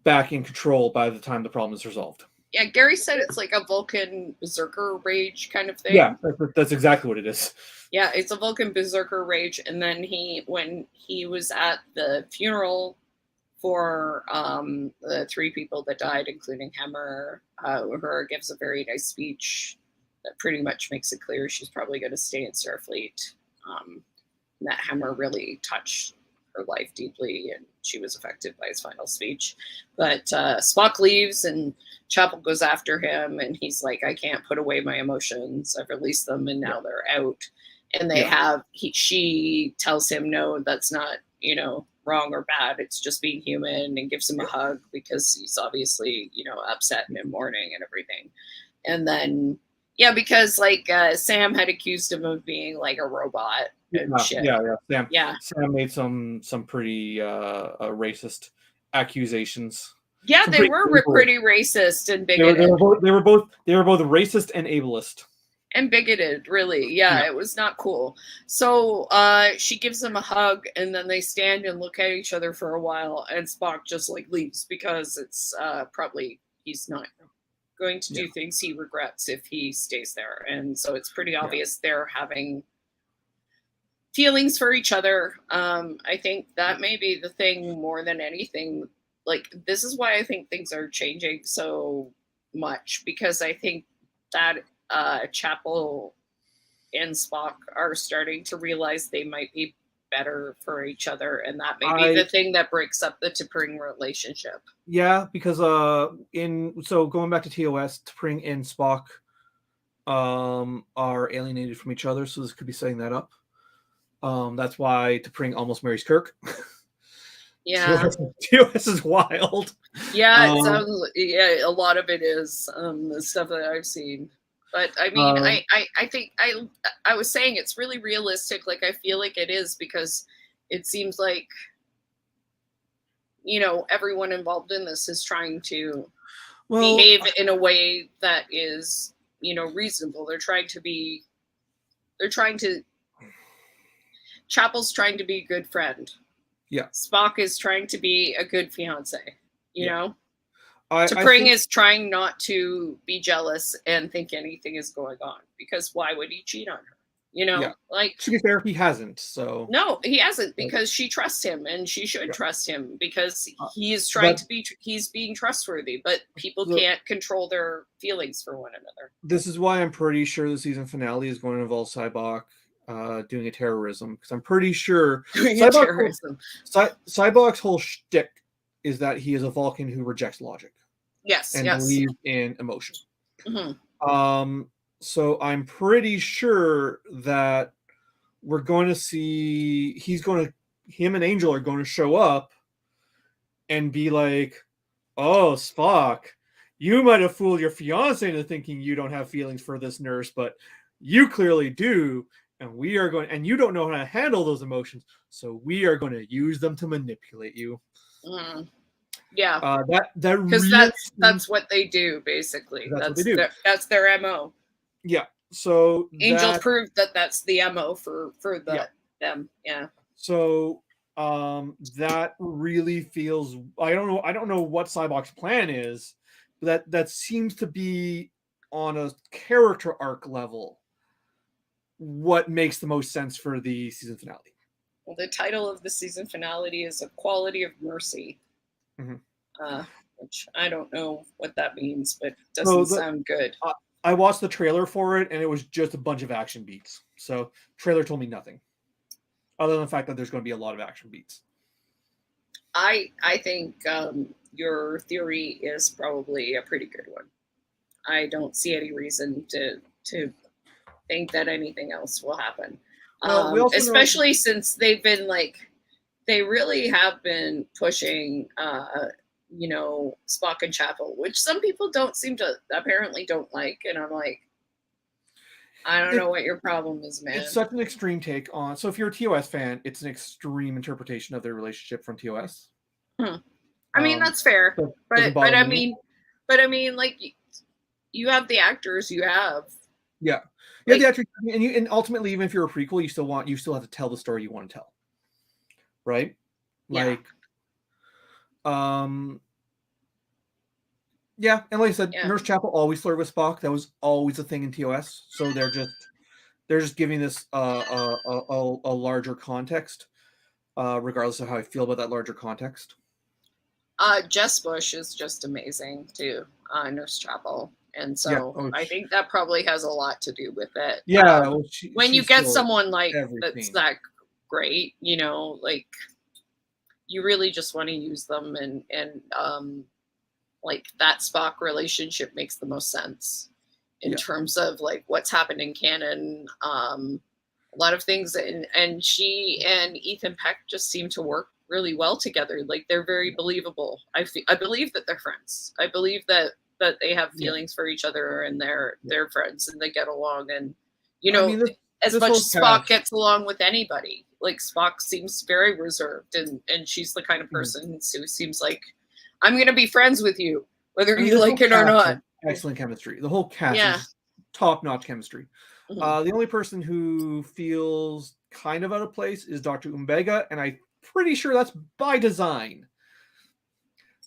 back in control by the time the problem is resolved. yeah. Gary said it's like a Vulcan berserker rage kind of Yeah, thing. that's exactly what it is. Yeah, it's a Vulcan berserker rage, and then when he was at the funeral for the three people that died, including Hemmer, Uhura gives a very nice speech that pretty much makes it clear she's probably going to stay in Starfleet. That hammer really touched her life deeply, and she was affected by his final speech. But Spock leaves, and Chapel goes after him, and he's like, "I can't put away my emotions. I've released them, and now they're out." And she tells him, "No, that's not, wrong or bad. It's just being human," and gives him a hug because he's obviously, upset and in mourning and everything. And then, because like Sam had accused him of being like a robot and shit. Sam made some pretty racist accusations. Yeah, they were pretty racist and bigoted. They were both racist and ableist. And bigoted, really. Yeah, it was not cool. So she gives him a hug, and then they stand and look at each other for a while, and Spock just like leaves because it's probably he's not going to do things he regrets if he stays there. And so it's pretty obvious they're having feelings for each other. I think that may be the thing more than anything. Like, this is why I think things are changing so much, because I think that Chapel and Spock are starting to realize they might be better for each other, and that may be the thing that breaks up the T'Pring relationship. Yeah, because going back to TOS, T'Pring and Spock are alienated from each other, so this could be setting that up. That's why T'Pring almost marries Kirk. Yeah, TOS is wild. Yeah, it sounds. Yeah, a lot of it is the stuff that I've seen. But I mean, I think I was saying it's really realistic. Like, I feel like it is, because it seems like, everyone involved in this is trying to behave in a way that is, reasonable. Chapel's trying to be a good friend. Yeah. Spock is trying to be a good fiance, you know? T'Pring is trying not to be jealous and think anything is going on, because why would he cheat on her? Like, to be fair, he hasn't. So no, he hasn't, because she trusts him, and she should trust him, because he's being trustworthy. But people can't control their feelings for one another. This is why I'm pretty sure the season finale is going to involve Sybok doing a terrorism, because I'm pretty sure Sybok's whole shtick is that he is a Vulcan who rejects logic. Yes, and believes in emotion. Mm-hmm. So I'm pretty sure that we're going to see him and Angel are going to show up and be like, "Oh, Spock, you might have fooled your fiance into thinking you don't have feelings for this nurse, but you clearly do. And and you don't know how to handle those emotions, so we are going to use them to manipulate you." Mm. Yeah, because that's what they do, basically. That's what they do. That's their MO. Yeah. So Angel proved that that's the MO for them. Yeah. So that really feels. I don't know what Sybok's plan is, but that seems to be on a character arc level what makes the most sense for the season finale. Well, the title of the season finale is A Quality of Mercy. Mm-hmm. Which I don't know what that means, but it doesn't sound good. I watched the trailer for it, and it was just a bunch of action beats. So trailer told me nothing, other than the fact that there's going to be a lot of action beats. I think your theory is probably a pretty good one. I don't see any reason to think that anything else will happen. Well, especially since they've been they really have been pushing, Spock and Chapel, which some people apparently don't like. And I'm like, I don't know what your problem is, man. It's such an extreme take on. So if you're a TOS fan, it's an extreme interpretation of their relationship from TOS. I mean, that's fair, but I mean, like, you have the actors you have. Yeah. Yeah, the actors, and ultimately, even if you're a prequel, you still have to tell the story you want to tell, right? Yeah. Yeah, and like I said, Nurse Chapel always flirted with Spock. That was always a thing in TOS. So they're just giving this a larger context, regardless of how I feel about that larger context. Jess Bush is just amazing too. Nurse Chapel. And Yeah. so Oh, I think that probably has a lot to do with it. yeah. Well, When you she's get still someone like that's everything. that great, you know, like you really just want to use them, and like that Spock relationship makes the most sense in Yeah. terms of like what's happened in canon. A lot of things, and she and Ethan Peck just seem to work really well together. Like they're very believable. I believe that they're friends. I believe that they have Yeah. feelings for each other, and they're friends and they get along. And you I know, mean, as this much whole as Spock cast. gets along with anybody, like Spock seems very reserved, and she's the kind of Mhm. person who seems like, I'm going to be friends with you whether I mean, you this like whole it or cast not. has excellent chemistry. The whole cast Yeah. is top-notch chemistry. Mhm. The only person who feels kind of out of place is Dr. Umbega, and I'm pretty sure that's by design.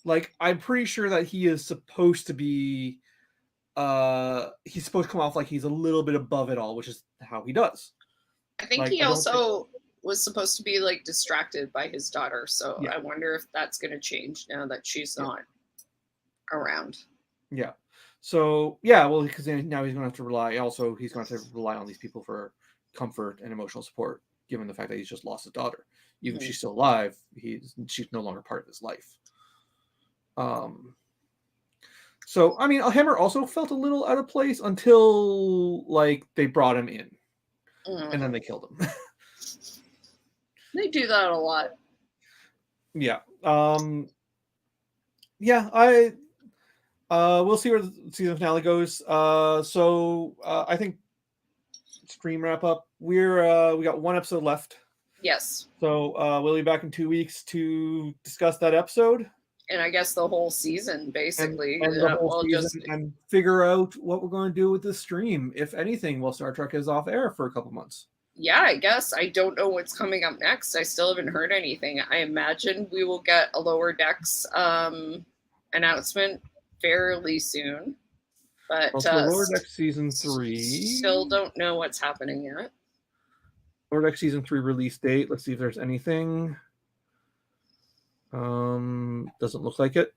Like, I'm pretty sure that he is supposed to be he's supposed to come off like he's a little bit above it all, which is how he does. I think Like, he I don't think. also was supposed to be like distracted by his daughter, so Yeah. I wonder if that's going to change now that she's Yeah. not around. Yeah. So yeah, well, because now he's going to have to rely. Also, he's going to have to rely on these people for comfort and emotional support, given the fact that he's just lost his daughter. Even if Mhm. she's still alive, she's no longer part of his life. So I mean, Hammer also felt a little out of place until like they brought him in, and then they killed him. They do that a lot. Yeah. Yeah. I. We'll see where the season finale goes. I think stream wrap up. We got one episode left. Yes. So we'll be back in 2 weeks to discuss that episode And I guess the whole season, and basically, the whole we'll season just, and figure out what we're going to do with this stream, if anything, while Star Trek is off air for a couple months. yeah, I guess. I don't know what's coming up next. I still haven't heard anything. I imagine we will get a Lower Decks announcement fairly soon. But Also, Lower Decks season 3. still don't know what's happening yet. Lower Decks season 3 release date. Let's see if there's anything. Doesn't look like it.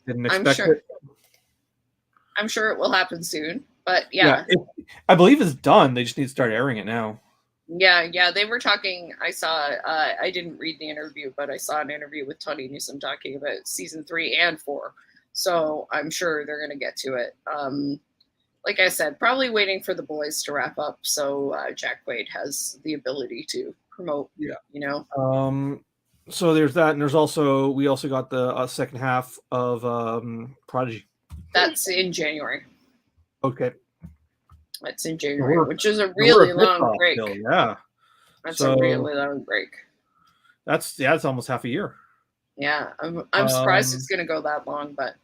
Didn't expect it. I'm sure it will happen soon. But yeah. I believe it's done. They just need to start airing it now. Yeah, they were talking. I saw. I didn't read the interview, but I saw an interview with Tony Newsom talking about season 3 and 4. So I'm sure they're going to get to it. Like I said, probably waiting for the boys to wrap up, so Jack Quaid has the ability to promote. Yeah, you know. So there's that, and we also got the second half of Prodigy. That's in January. Okay. That's in January, which is a really long break. Still, yeah. That's a really long break. That's almost half a year. Yeah, I'm surprised it's going to go that long, but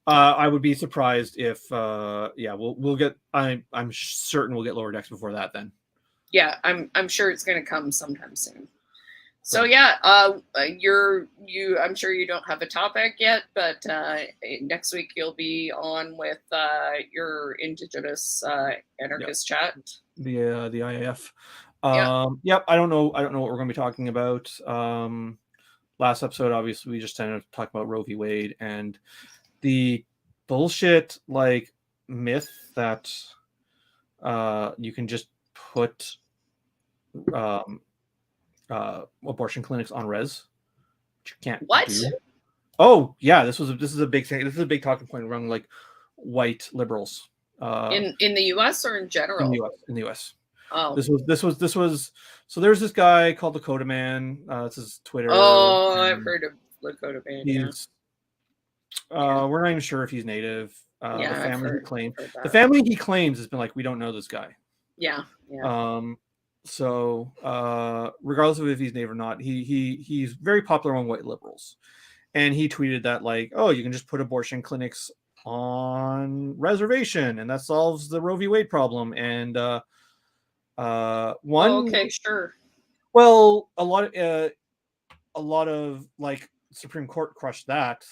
I would be surprised if we'll get. I'm certain we'll get Lower Decks before that. Then. Yeah, I'm sure it's going to come sometime soon. So yeah, I'm sure you don't have a topic yet, but next week you'll be on with your Indigenous anarchist chat. The IAF. Yep. I don't know what we're going to be talking about. Last episode, obviously, we just tended to talk about Roe v. Wade and the bullshit like myth that you can just put abortion clinics on res, which you can't. What? Do. Oh yeah, this is a big thing. This is a big talking point around like white liberals. In the U.S. or in general? In the U.S. Oh. This was. So there's this guy called Lakota Man. This is Twitter. Oh, I've heard of Lakota Man. He's. We're not even sure if he's native. The family he claims has been like, we don't know this guy. Yeah. So regardless of if he's native or not, he's very popular among white liberals, and he tweeted that like, oh, you can just put abortion clinics on reservation, and that solves the Roe v. Wade problem. And okay, sure. Well, a lot of like Supreme Court crushed that.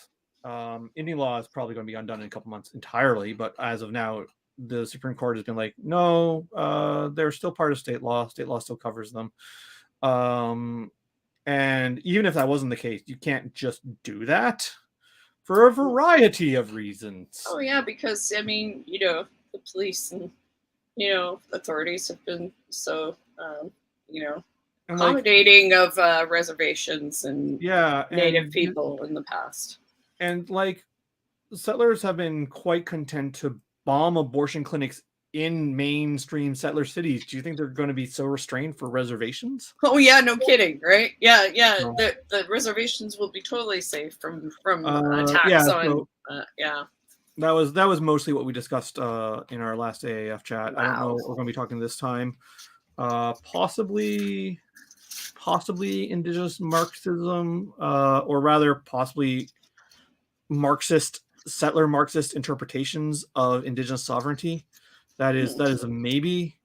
Indian law is probably going to be undone in a couple months entirely, but as of now, the Supreme Court has been like, no, they're still part of state law. State law still covers them. And even if that wasn't the case, you can't just do that. for a variety of reasons. Oh yeah, because I mean, the police and authorities have been so And like, accommodating of reservations and yeah, native people in the past. and like settlers have been quite content to bomb abortion clinics in mainstream settler cities. Do you think they're going to be so restrained for reservations? Oh yeah, no kidding, right? Yeah, yeah. No. The reservations will be totally safe from Yeah, attacks on. so Yeah. that was mostly what we discussed in our last AAF chat. I don't know Wow. what we're going to be talking this time. Possibly indigenous Marxism, or rather possibly settler Marxist interpretations of indigenous sovereignty. That is a maybe.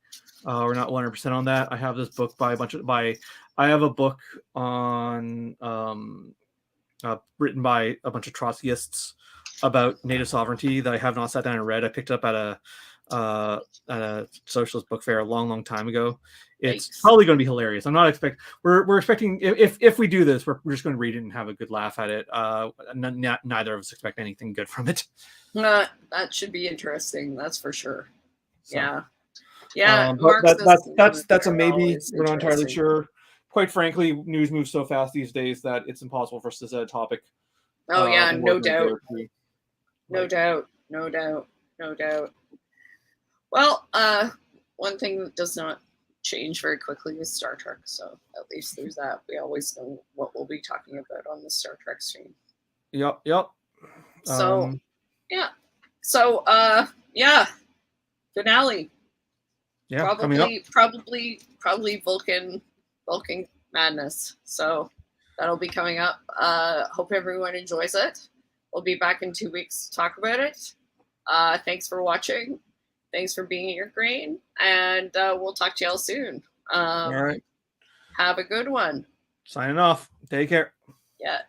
We're not 100% on that. I have this book I have a book on written by a bunch of Trotskyists about native sovereignty that I have not sat down and read. I picked up at a socialist book fair a long time ago. It's probably going to be hilarious. I'm not we're expecting, if we do this, we're just going to read it and have a good laugh at it. Neither of us expect anything good from it. That should be interesting. That's for sure. So, yeah. Yeah. That's a maybe. We're not entirely sure. Quite frankly, news moves so fast these days that it's impossible for us to set a topic. Oh yeah, no doubt. No doubt. Well, one thing that does not change very quickly is Star Trek, so at least there's that. We always know what we'll be talking about on the Star Trek stream. Yep. So yeah. So yeah. Finale. Yeah, probably Vulcan madness. So that'll be coming up. Hope everyone enjoys it. We'll be back in 2 weeks to talk about it. Thanks for watching. Thanks for being your grain, and we'll talk to y'all soon. All right. Have a good one. Signing off. Take care. Yeah.